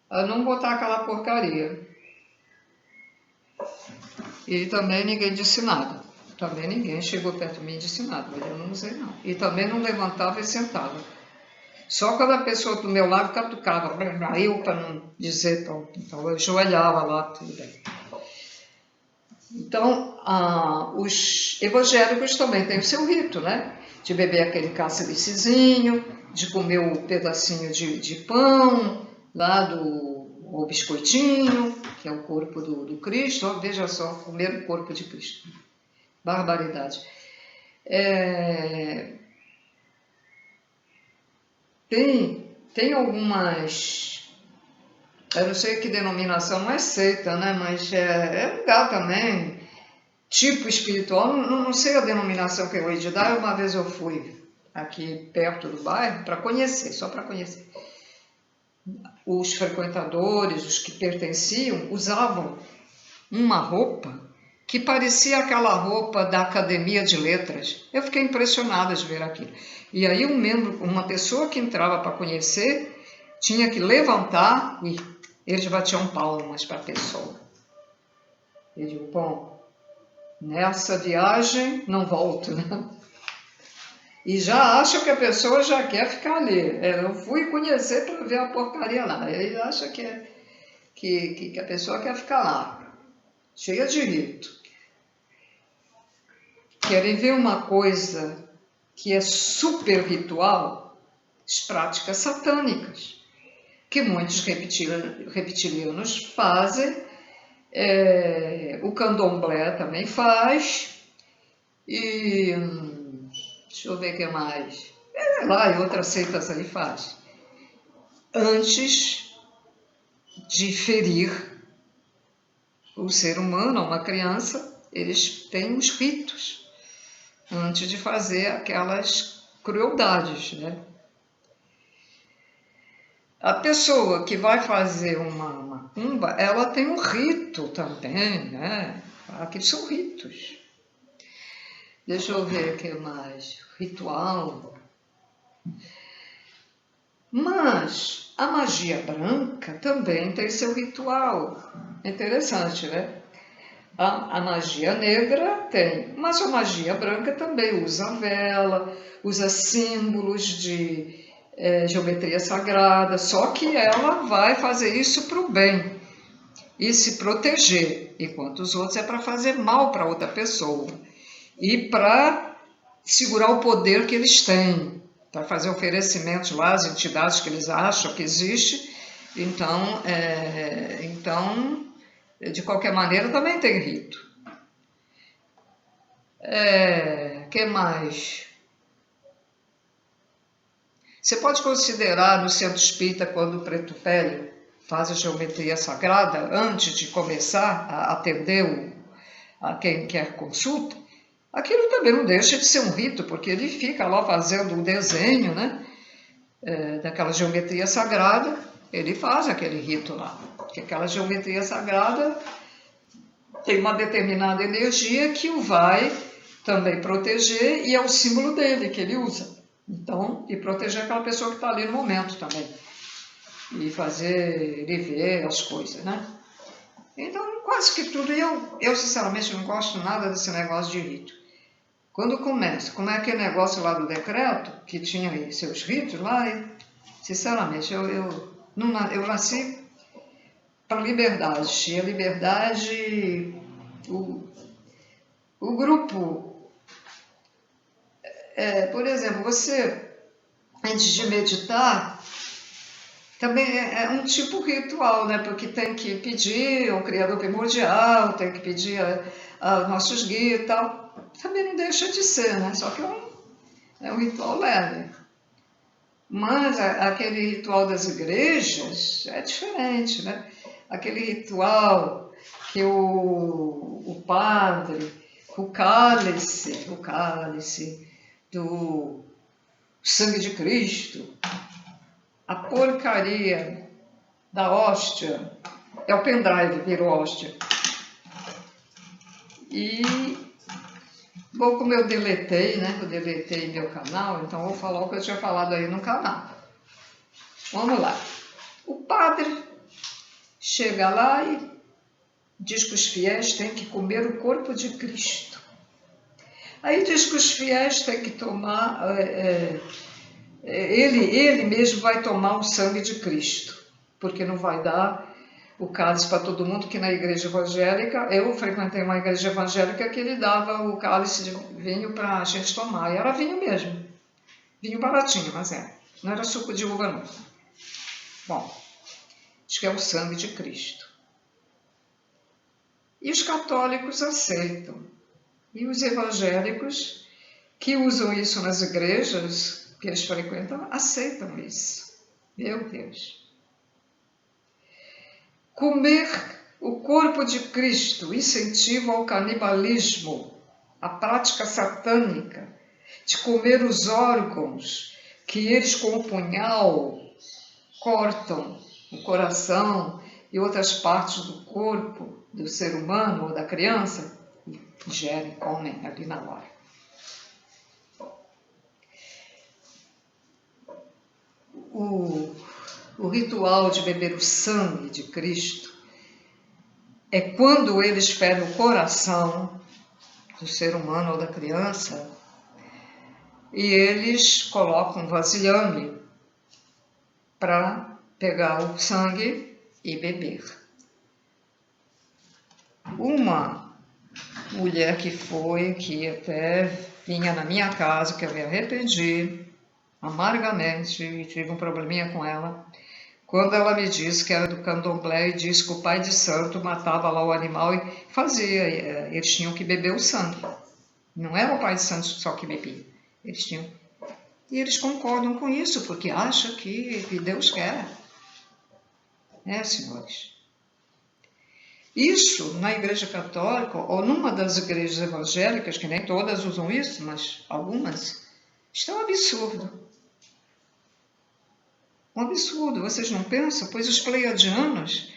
a não botar aquela porcaria. E também ninguém disse nada. Também ninguém chegou perto de mim e disse nada, mas eu não usei não. E também não levantava e sentava. Só quando a pessoa do meu lado catucava, aí eu para não dizer, então eu ajoelhava lá, tudo bem. Então, os evangélicos também têm o seu rito, né? De beber aquele cálicezinho, de comer o pedacinho de pão, lá o biscoitinho, que é o corpo do Cristo. Oh, veja só, comer o corpo de Cristo. Barbaridade. Tem algumas, eu não sei que denominação, não é seita, né? Mas é lugar também, tipo espiritual, não sei a denominação que eu ia te dar. Uma vez eu fui aqui perto do bairro para conhecer, só para conhecer. Os frequentadores, os que pertenciam, usavam uma roupa que parecia aquela roupa da Academia de Letras. Eu fiquei impressionada de ver aquilo. E aí uma pessoa que entrava para conhecer, tinha que levantar e eles batiam palmas para a pessoa. Eu digo, bom, nessa viagem não volto, né? E já acha que a pessoa já quer ficar ali. Eu fui conhecer para ver a porcaria lá. Ele acha que a pessoa quer ficar lá, cheia de rito. Querem ver uma coisa que é super ritual? As práticas satânicas, que muitos reptilianos fazem, o candomblé também faz, e deixa eu ver o que mais, lá e outras seitas aí faz. Antes de ferir o ser humano, uma criança, eles têm os ritos antes de fazer aquelas crueldades, né? A pessoa que vai fazer uma macumba, ela tem um rito também, né? Aqui são ritos. Deixa eu ver o que mais. Ritual. Mas a magia branca também tem seu ritual. Interessante, né? A magia negra tem, mas a magia branca também usa vela, usa símbolos de geometria sagrada, só que ela vai fazer isso para o bem e se proteger, enquanto os outros é para fazer mal para outra pessoa e para segurar o poder que eles têm, para fazer oferecimentos lá às entidades que eles acham que existe. Então, de qualquer maneira, também tem rito. Que mais? Você pode considerar no centro espírita, quando o preto velho faz a geometria sagrada, antes de começar a atender a quem quer consulta, aquilo também não deixa de ser um rito, porque ele fica lá fazendo um desenho, né, daquela geometria sagrada, ele faz aquele rito lá, porque aquela geometria sagrada tem uma determinada energia que o vai também proteger e é o símbolo dele que ele usa. Então, e proteger aquela pessoa que está ali no momento também. E fazer ele ver as coisas, né? Então, quase que tudo. Eu sinceramente não gosto nada desse negócio de rito. Quando começa, como é aquele negócio lá do decreto, que tinha seus ritos lá, e, sinceramente, eu nasci para a liberdade. E a liberdade, o grupo, por exemplo, você, antes de meditar, também é um tipo ritual, né? Porque tem que pedir ao Criador Primordial, tem que pedir a nossos guias e tal. Também não deixa de ser, né? Só que é um ritual leve. Mas aquele ritual das igrejas é diferente, né? Aquele ritual que o padre, o cálice do sangue de Cristo, a porcaria da hóstia, é o pendrive, virou hóstia. E, bom, como eu deletei, né? Eu deletei meu canal, então eu vou falar o que eu tinha falado aí no canal. Vamos lá. O padre chega lá e diz que os fiéis têm que comer o corpo de Cristo. Aí diz que os fiéis têm que tomar, ele mesmo vai tomar o sangue de Cristo, porque não vai dar o cálice para todo mundo, que na igreja evangélica, eu frequentei uma igreja evangélica que ele dava o cálice de vinho para a gente tomar, e era vinho mesmo, vinho baratinho, mas não era suco de uva não. Bom, diz que é o sangue de Cristo. E os católicos aceitam. E os evangélicos, que usam isso nas igrejas que eles frequentam, aceitam isso. Meu Deus. Comer o corpo de Cristo incentiva ao canibalismo, a prática satânica de comer os órgãos que eles com o punhal cortam o coração e outras partes do corpo do ser humano ou da criança e gerem, comem ali na hora. O ritual de beber o sangue de Cristo é quando eles ferem o coração do ser humano ou da criança e eles colocam um vasilhame para pegar o sangue e beber. Uma mulher que até vinha na minha casa, que eu me arrependi amargamente e tive um probleminha com ela, quando ela me disse que era do candomblé e disse que o pai de santo matava lá o animal e fazia, eles tinham que beber o sangue. Não era o pai de santo só que bebia, eles tinham. E eles concordam com isso, porque acham que Deus quer. Senhores? Isso, na igreja católica, ou numa das igrejas evangélicas, que nem todas usam isso, mas algumas, isso é um absurdo. Um absurdo, vocês não pensam? Pois os pleiadianos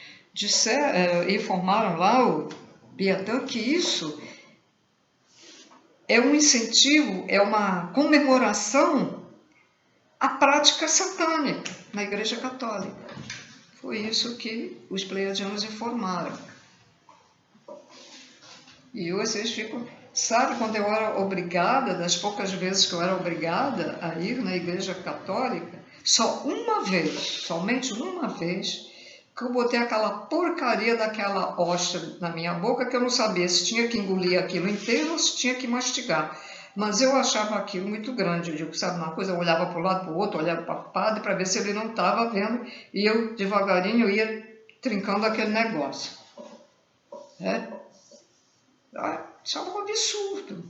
informaram lá, o Biatã, que isso é um incentivo, é uma comemoração a prática satânica na Igreja Católica. Foi isso que os pleiadianos informaram. E vocês ficam... Sabe, quando eu era obrigada, das poucas vezes que eu era obrigada a ir na Igreja Católica, só uma vez, somente uma vez, que eu botei aquela porcaria daquela hóstia na minha boca, que eu não sabia se tinha que engolir aquilo inteiro ou se tinha que mastigar. Mas eu achava aquilo muito grande. Eu digo, sabe uma coisa? Eu olhava para um lado, para o outro, olhava para o padre para ver se ele não estava vendo, e eu, devagarinho, ia trincando aquele negócio. Isso é um absurdo.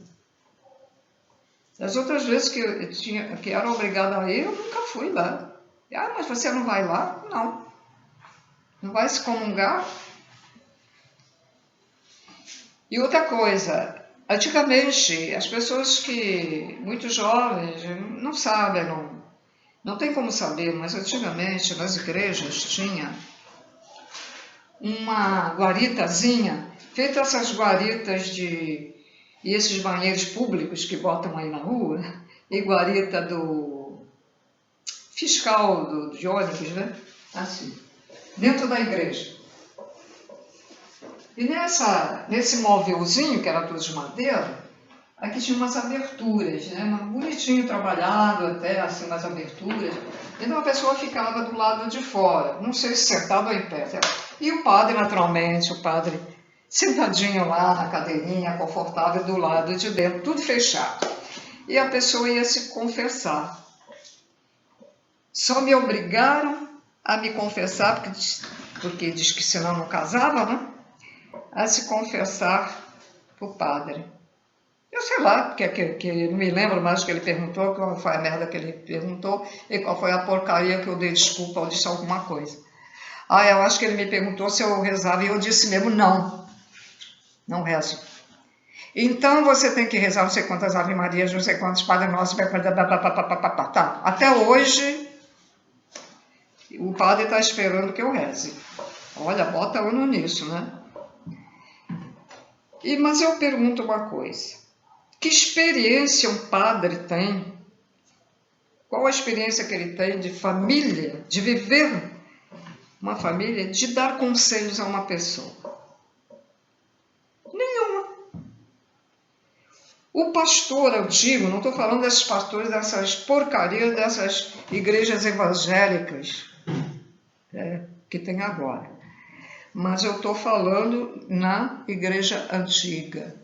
As outras vezes que era obrigada a ir, eu nunca fui lá. Mas você não vai lá? Não. Não vai se comungar? E outra coisa, antigamente, as pessoas muito jovens, não sabem, não tem como saber, mas antigamente nas igrejas tinha uma guaritazinha, feita essas guaritas e esses banheiros públicos que botam aí na rua, e guarita do fiscal de ônibus, né? Assim, dentro da igreja. E nesse móvelzinho, que era tudo de madeira, aqui tinha umas aberturas, né? Bonitinho trabalhado até, assim, umas aberturas. Então a pessoa ficava do lado de fora, não sei se sentado ou em pé. E o padre, naturalmente, sentadinho lá na cadeirinha, confortável, do lado de dentro, tudo fechado. E a pessoa ia se confessar. Só me obrigaram a me confessar, porque diz que senão não casava, né? A se confessar para o padre. Eu sei lá, que não me lembro mais o que ele perguntou, qual foi a merda que ele perguntou e qual foi a porcaria que eu dei desculpa ou disse alguma coisa. Eu acho que ele me perguntou se eu rezava e eu disse mesmo, não rezo. Então você tem que rezar não sei quantas Ave Marias, não sei quantos Padre Nosso, tá. Até hoje o padre está esperando que eu reze. Olha, bota ano nisso, né? Mas eu pergunto uma coisa. Que experiência um padre tem? Qual a experiência que ele tem de família, de viver uma família, de dar conselhos a uma pessoa? Nenhuma. O pastor, eu digo, não estou falando desses pastores, dessas porcarias, dessas igrejas evangélicas que tem agora. Mas eu estou falando na igreja antiga.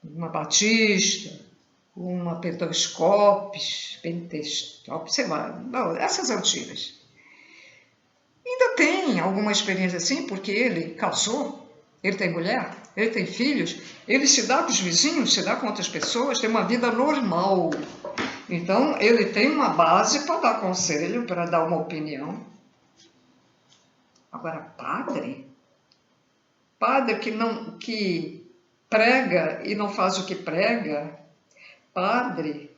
Uma batista, uma pentecostal, sei lá, essas antigas. Ainda tem alguma experiência assim, porque ele casou, ele tem mulher, ele tem filhos, ele se dá com os vizinhos, se dá com outras pessoas, tem uma vida normal. Então, ele tem uma base para dar conselho, para dar uma opinião. Agora, padre que prega e não faz o que prega, padre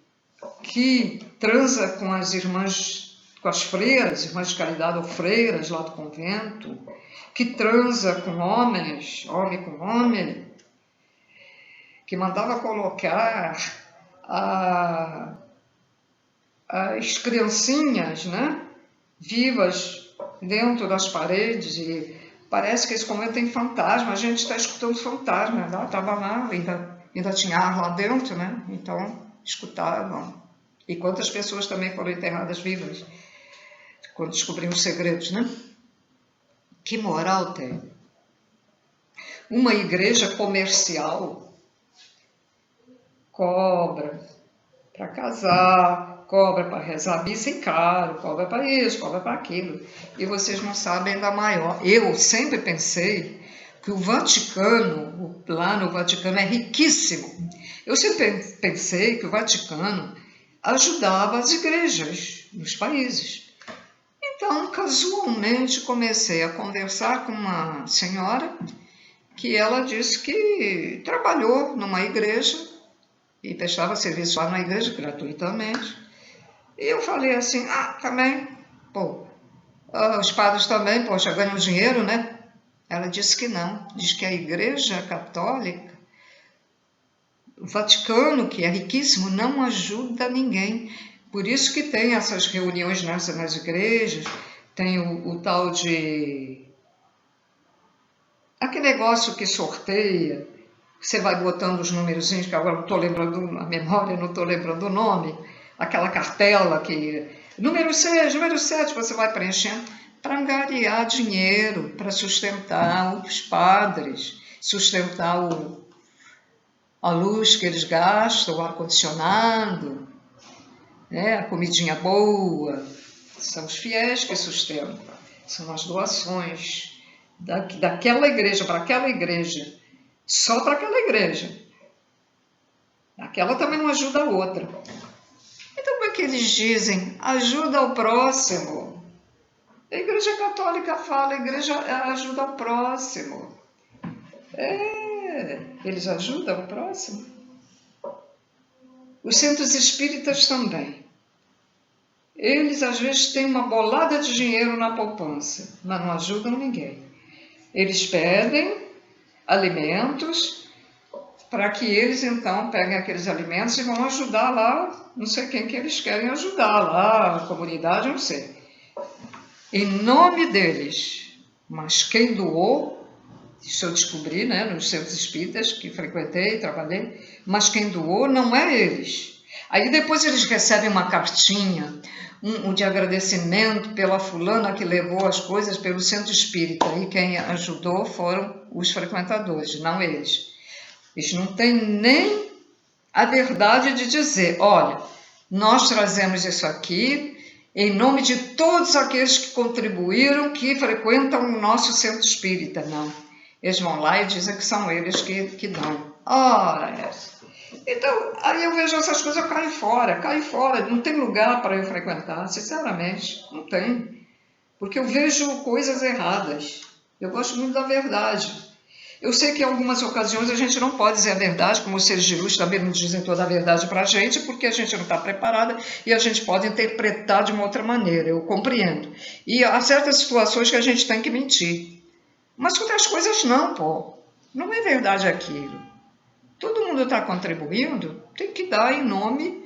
que transa com as irmãs, com as freiras, irmãs de caridade ou freiras lá do convento, que transa com homens, homem com homem, que mandava colocar as criancinhas, né, vivas dentro das paredes, e parece que esse convento tem fantasma, a gente está escutando fantasma, estava lá, ainda tinha ar lá dentro, né? Então escutavam. E quantas pessoas também foram enterradas vivas, quando descobriam os segredos, né? Que moral tem? Uma igreja comercial cobra para casar, cobra para rezar missa e caro, cobra para isso, cobra para aquilo. E vocês não sabem da maior. Eu sempre pensei que o Vaticano, lá no Vaticano, é riquíssimo. Eu sempre pensei que o Vaticano ajudava as igrejas nos países. Então, casualmente, comecei a conversar com uma senhora que ela disse que trabalhou numa igreja e prestava serviço lá na igreja gratuitamente. E eu falei assim, também, os padres também, poxa, ganham dinheiro, né? Ela disse que não, diz que a igreja católica, o Vaticano, que é riquíssimo, não ajuda ninguém. Por isso que tem essas reuniões nas igrejas, tem o tal de... aquele negócio que sorteia, você vai botando os numerozinhos, que agora não estou lembrando a memória, não estou lembrando o nome, aquela cartela que... número 6, número 7, você vai preenchendo para angariar dinheiro, para sustentar os padres, sustentar a luz que eles gastam, o ar-condicionado, né? A comidinha boa. São os fiéis que sustentam, são as doações daquela igreja, para aquela igreja, só para aquela igreja. Aquela também não ajuda a outra. Então, como é que eles dizem? Ajuda ao próximo. A Igreja Católica fala, a igreja ajuda ao próximo. Eles ajudam o próximo. Os centros espíritas também. Eles, às vezes, têm uma bolada de dinheiro na poupança, mas não ajudam ninguém. Eles pedem alimentos para que eles, então, peguem aqueles alimentos e vão ajudar lá, não sei quem que eles querem ajudar, lá, a comunidade, não sei. Em nome deles. Mas quem doou, isso eu descobri, né, nos centros espíritas que frequentei, trabalhei, mas quem doou não é eles. Aí depois eles recebem uma cartinha, de agradecimento pela fulana que levou as coisas pelo centro espírita, e quem ajudou foram os frequentadores, não eles. Eles não têm nem a verdade de dizer, olha, nós trazemos isso aqui em nome de todos aqueles que contribuíram, que frequentam o nosso centro espírita. Não. Eles vão lá e dizem que são eles que dão. Ora, então, aí eu vejo essas coisas, eu caio fora, não tem lugar para eu frequentar, sinceramente, não tem. Porque eu vejo coisas erradas. Eu gosto muito da verdade. Eu sei que em algumas ocasiões a gente não pode dizer a verdade, como os seres de luz também não dizem toda a verdade para a gente, porque a gente não está preparada e a gente pode interpretar de uma outra maneira, eu compreendo. E há certas situações que a gente tem que mentir. Mas outras coisas não, pô. Não é verdade aquilo. Todo mundo está contribuindo, tem que dar em nome...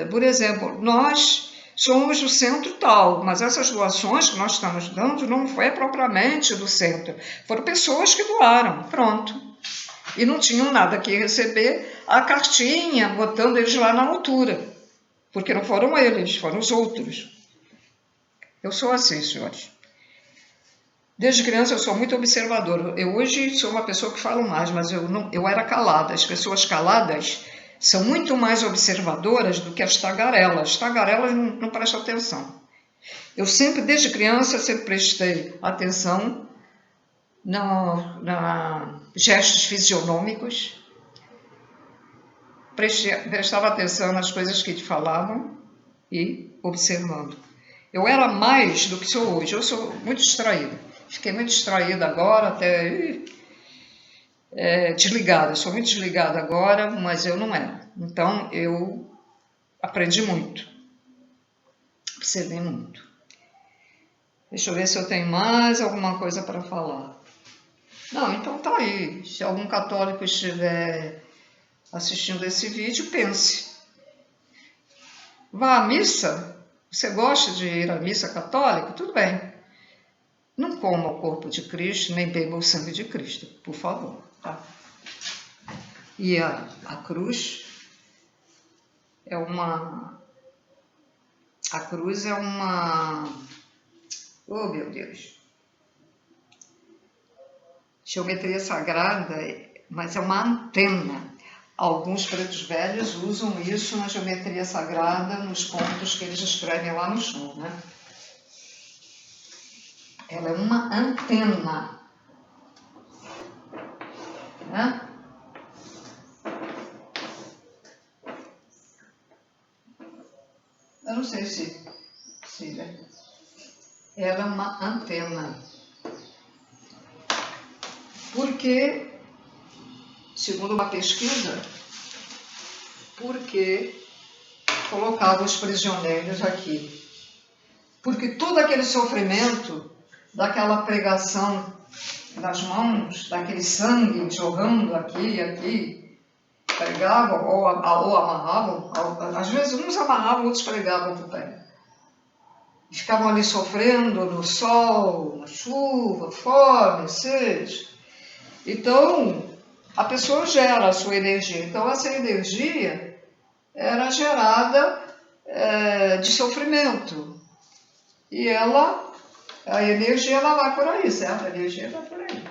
por exemplo, nós somos do centro tal, mas essas doações que nós estamos dando não foi propriamente do centro, foram pessoas que doaram, pronto. E não tinham nada que receber a cartinha, botando eles lá na altura, porque não foram eles, foram os outros. Eu sou assim, senhores. Desde criança eu sou muito observadora. Eu hoje sou uma pessoa que falo mais, mas eu era calada. As pessoas caladas são muito mais observadoras do que as tagarelas. As tagarelas não prestam atenção. Eu sempre, desde criança, sempre prestei atenção na gestos fisionômicos, prestava atenção nas coisas que te falavam e observando. Eu era mais do que sou hoje. Eu sou muito distraída. Fiquei muito distraída agora, até desligada. Sou muito desligada agora, mas eu não era. Então, eu aprendi muito. Observei muito. Deixa eu ver se eu tenho mais alguma coisa para falar. Não, então tá aí. Se algum católico estiver assistindo esse vídeo, pense. Vá à missa? Você gosta de ir à missa católica? Tudo bem. Não coma o corpo de Cristo, nem beba o sangue de Cristo, por favor. Tá? E a cruz é uma... A cruz é uma... Oh, meu Deus! Geometria sagrada, mas é uma antena. Alguns pretos velhos usam isso na geometria sagrada, nos pontos que eles escrevem lá no chão, né? Ela é uma antena. Né? Eu não sei se ela é uma antena. Porque, segundo uma pesquisa, porque colocava os prisioneiros aqui. Porque todo aquele sofrimento daquela pregação nas mãos, daquele sangue jorrando aqui e aqui, pregavam ou amarravam, às vezes uns amarravam, outros pregavam para o pé. E ficavam ali sofrendo no sol, na chuva, fome, sede. Então, a pessoa gera a sua energia. Então, essa energia era gerada de sofrimento. E a energia ela vai por aí, certo? A energia vai por aí.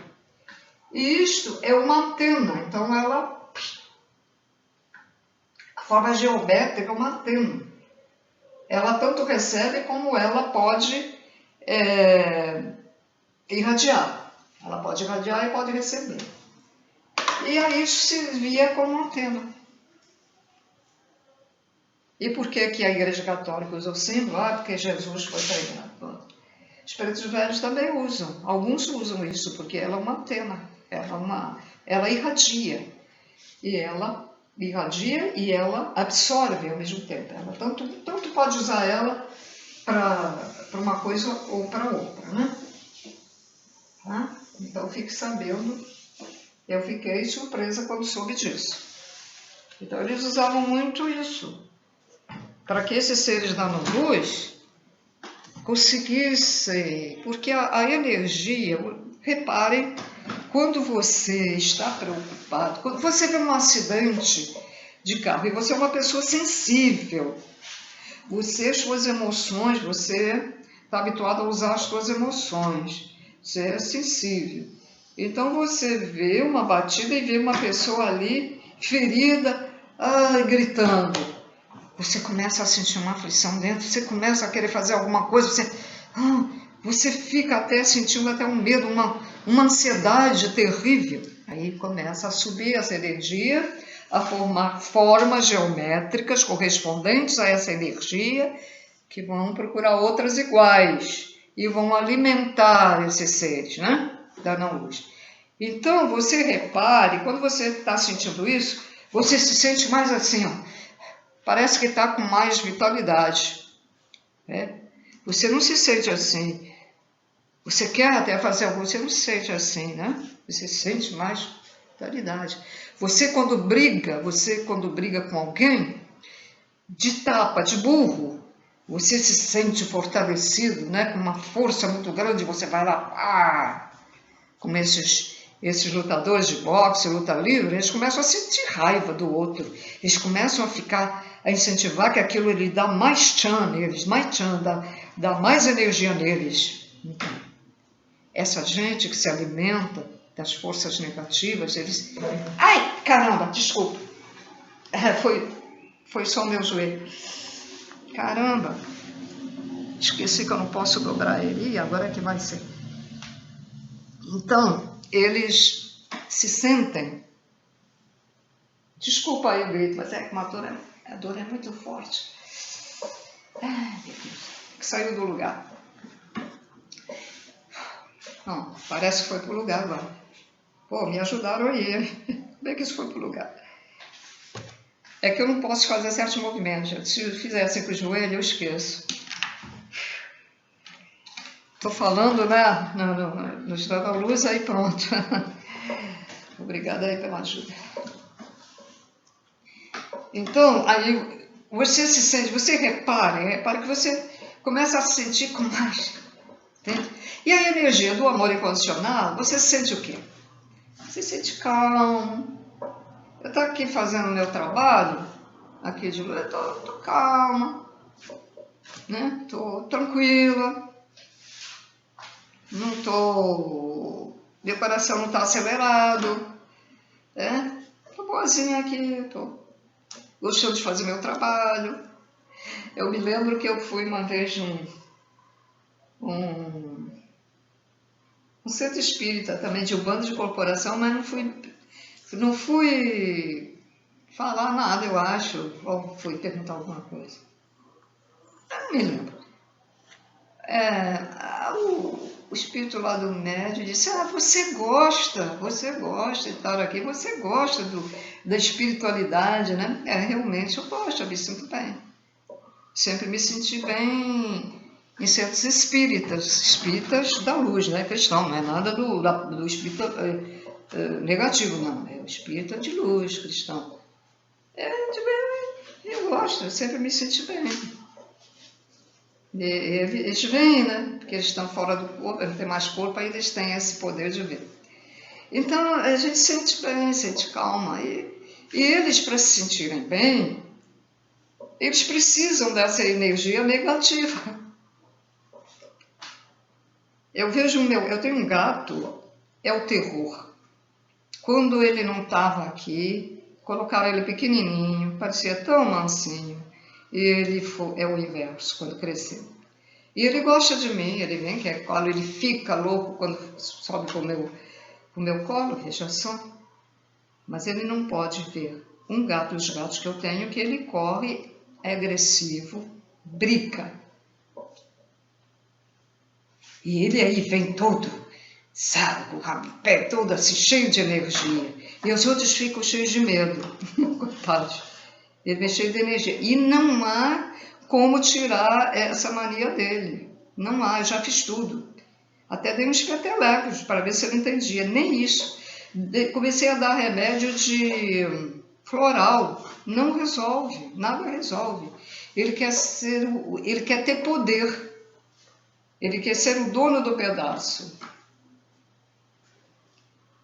E isto é uma antena. Então, a forma geométrica é uma antena. Ela tanto recebe como ela pode irradiar. Ela pode irradiar e pode receber. E aí isso se via como antena. E por que a Igreja Católica usa o símbolo? Porque Jesus foi pregado. Os pretos velhos também usam. Alguns usam isso porque ela é uma antena. Ela irradia. E ela irradia e ela absorve ao mesmo tempo. Ela tanto pode usar ela para uma coisa ou para outra, né? Tá? Então fique sabendo, eu fiquei surpresa quando soube disso. Então eles usavam muito isso, para que esses seres da luz conseguissem, porque a energia, reparem, quando você está preocupado, quando você vê um acidente de carro e você é uma pessoa sensível, suas emoções, você está habituado a usar as suas emoções, você é sensível. Então você vê uma batida e vê uma pessoa ali ferida, gritando. Você começa a sentir uma aflição dentro, você começa a querer fazer alguma coisa, você fica até sentindo até um medo, uma ansiedade terrível. Aí começa a subir essa energia, a formar formas geométricas correspondentes a essa energia, que vão procurar outras iguais e vão alimentar esses seres, né? Da não-luz. Então, você repare, quando você está sentindo isso, você se sente mais assim, parece que está com mais vitalidade. Né? Você não se sente assim. Você quer até fazer algo, você não se sente assim, né? Você sente mais vitalidade. Você quando briga com alguém, de tapa, de burro, você se sente fortalecido, né? Com uma força muito grande, você vai lá, como esses lutadores de boxe, luta livre, eles começam a sentir raiva do outro, eles começam a incentivar que aquilo lhe dá mais tchan neles, dá mais energia neles. Então, essa gente que se alimenta das forças negativas, eles... Ai, caramba, desculpa. Foi só o meu joelho. Caramba, esqueci que eu não posso dobrar ele. E agora é que vai ser. Então, eles se sentem... Desculpa aí o grito, mas é que a dor é muito forte. Ai, meu Deus, que saiu do lugar. Não, parece que foi para o lugar agora. Pô, me ajudaram aí. Como é que isso foi para o lugar? É que eu não posso fazer certos movimentos. Se eu fizer assim com o joelho, eu esqueço. Estou falando, né? No Estado da Luz, aí pronto. Obrigada aí pela ajuda. Então, aí você se sente, você repare que você começa a se sentir com mais. Entende? E a energia do amor incondicional, você sente o quê? Você se sente calmo. Eu estou aqui fazendo o meu trabalho, aqui de luz, eu estou calma, né? Estou tranquila, não estou... Meu coração não está acelerado, né? Estou boazinha aqui, estou gostando de fazer meu trabalho. Eu me lembro que eu fui uma vez um centro espírita também, de um bando de corporação, mas não fui falar nada, eu acho, ou fui perguntar alguma coisa. Eu não me lembro. O espírito lá do médium disse, você gosta de estar aqui, você gosta da espiritualidade, né? Realmente eu gosto, eu me sinto bem. Sempre me senti bem em centros espíritas da luz, né? Cristão, não é nada do espírita negativo, não. É o espírita de luz, cristão. Eu gosto, eu sempre me senti bem. Eles veem, né? Porque eles estão fora do corpo, não tem mais corpo, aí eles têm esse poder de ver. Então a gente sente bem, sente calma. E eles, para se sentirem bem, eles precisam dessa energia negativa. Eu tenho um gato, é o terror. Quando ele não estava aqui, colocaram ele pequenininho, parecia tão mansinho. E é o inverso, quando cresceu. E ele gosta de mim, ele vem, quer colo, ele fica louco quando sobe pro meu colo, veja só. Mas ele não pode ver um gato, os gatos que eu tenho, que ele corre, é agressivo, briga. E ele aí vem todo, sabe, com o rapé todo assim, cheio de energia. E os outros ficam cheios de medo. Coitados. Ele vem cheio de energia. E não há como tirar essa mania dele. Não há, eu já fiz tudo. Até dei uns petelecos para ver se ele entendia. Nem isso. Comecei a dar remédio de floral. Não resolve, nada resolve. Ele quer ter poder. Ele quer ser o dono do pedaço.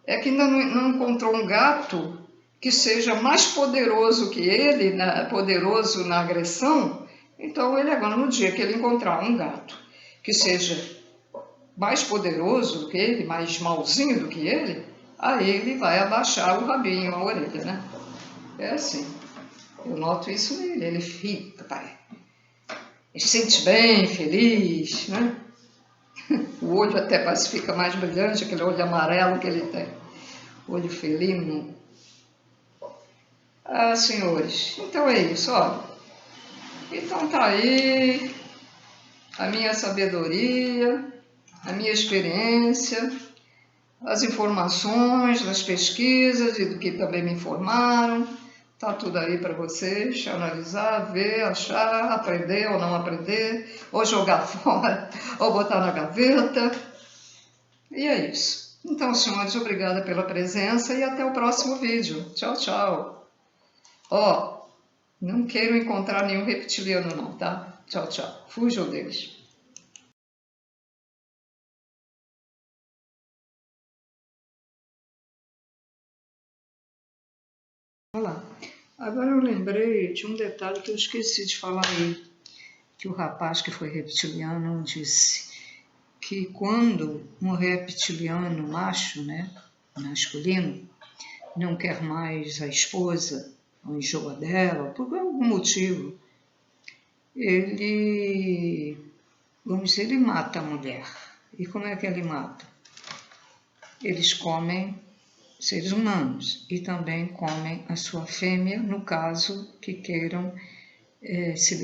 É que ainda não encontrou um gato que seja mais poderoso que ele, poderoso na agressão. Então ele agora, no dia que ele encontrar um gato que seja mais poderoso que ele, mais malzinho do que ele, aí ele vai abaixar o rabinho, a orelha, né? É assim. Eu noto isso nele. Ele fica, pai. Ele se sente bem, feliz, né? O olho até parece que fica mais brilhante, aquele olho amarelo que ele tem. Olho felino. Ah, senhores, então é isso, ó. Então tá aí a minha sabedoria, a minha experiência, as informações das pesquisas e do que também me informaram. Tá tudo aí para vocês analisar, ver, achar, aprender ou não aprender, ou jogar fora, ou botar na gaveta. E é isso. Então, senhores, obrigada pela presença e até o próximo vídeo. Tchau, tchau. Ó, não quero encontrar nenhum reptiliano não, tá? Tchau, tchau. Fujam deles. Olá. Agora eu lembrei de um detalhe que eu esqueci de falar aí, que o rapaz que foi reptiliano disse que quando um reptiliano macho, né, masculino, não quer mais a esposa, ou enjoa dela, por algum motivo, ele mata a mulher. E como é que ele mata? Eles comem seres humanos e também comem a sua fêmea, no caso que queiram se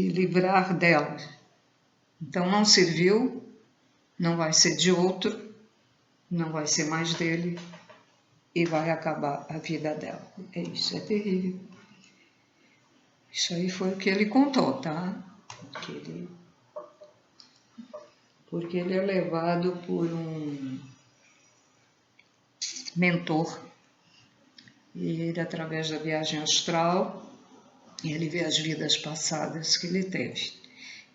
livrar dela. Então não serviu, não vai ser de outro, não vai ser mais dele e vai acabar a vida dela. É isso, é terrível. Isso aí foi o que ele contou, tá? Porque ele é levado por um mentor e ele, através da viagem astral, ele vê as vidas passadas que ele teve.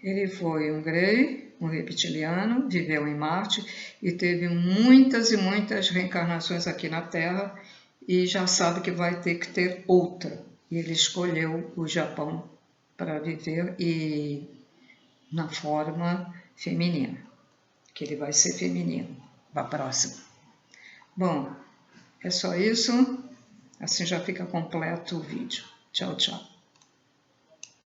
Ele foi um Grey, um reptiliano, viveu em Marte e teve muitas e muitas reencarnações aqui na Terra e já sabe que vai ter que ter outra. E ele escolheu o Japão para viver e na forma feminina, que ele vai ser feminino para a próxima. Bom, é só isso. Assim já fica completo o vídeo. Tchau, tchau.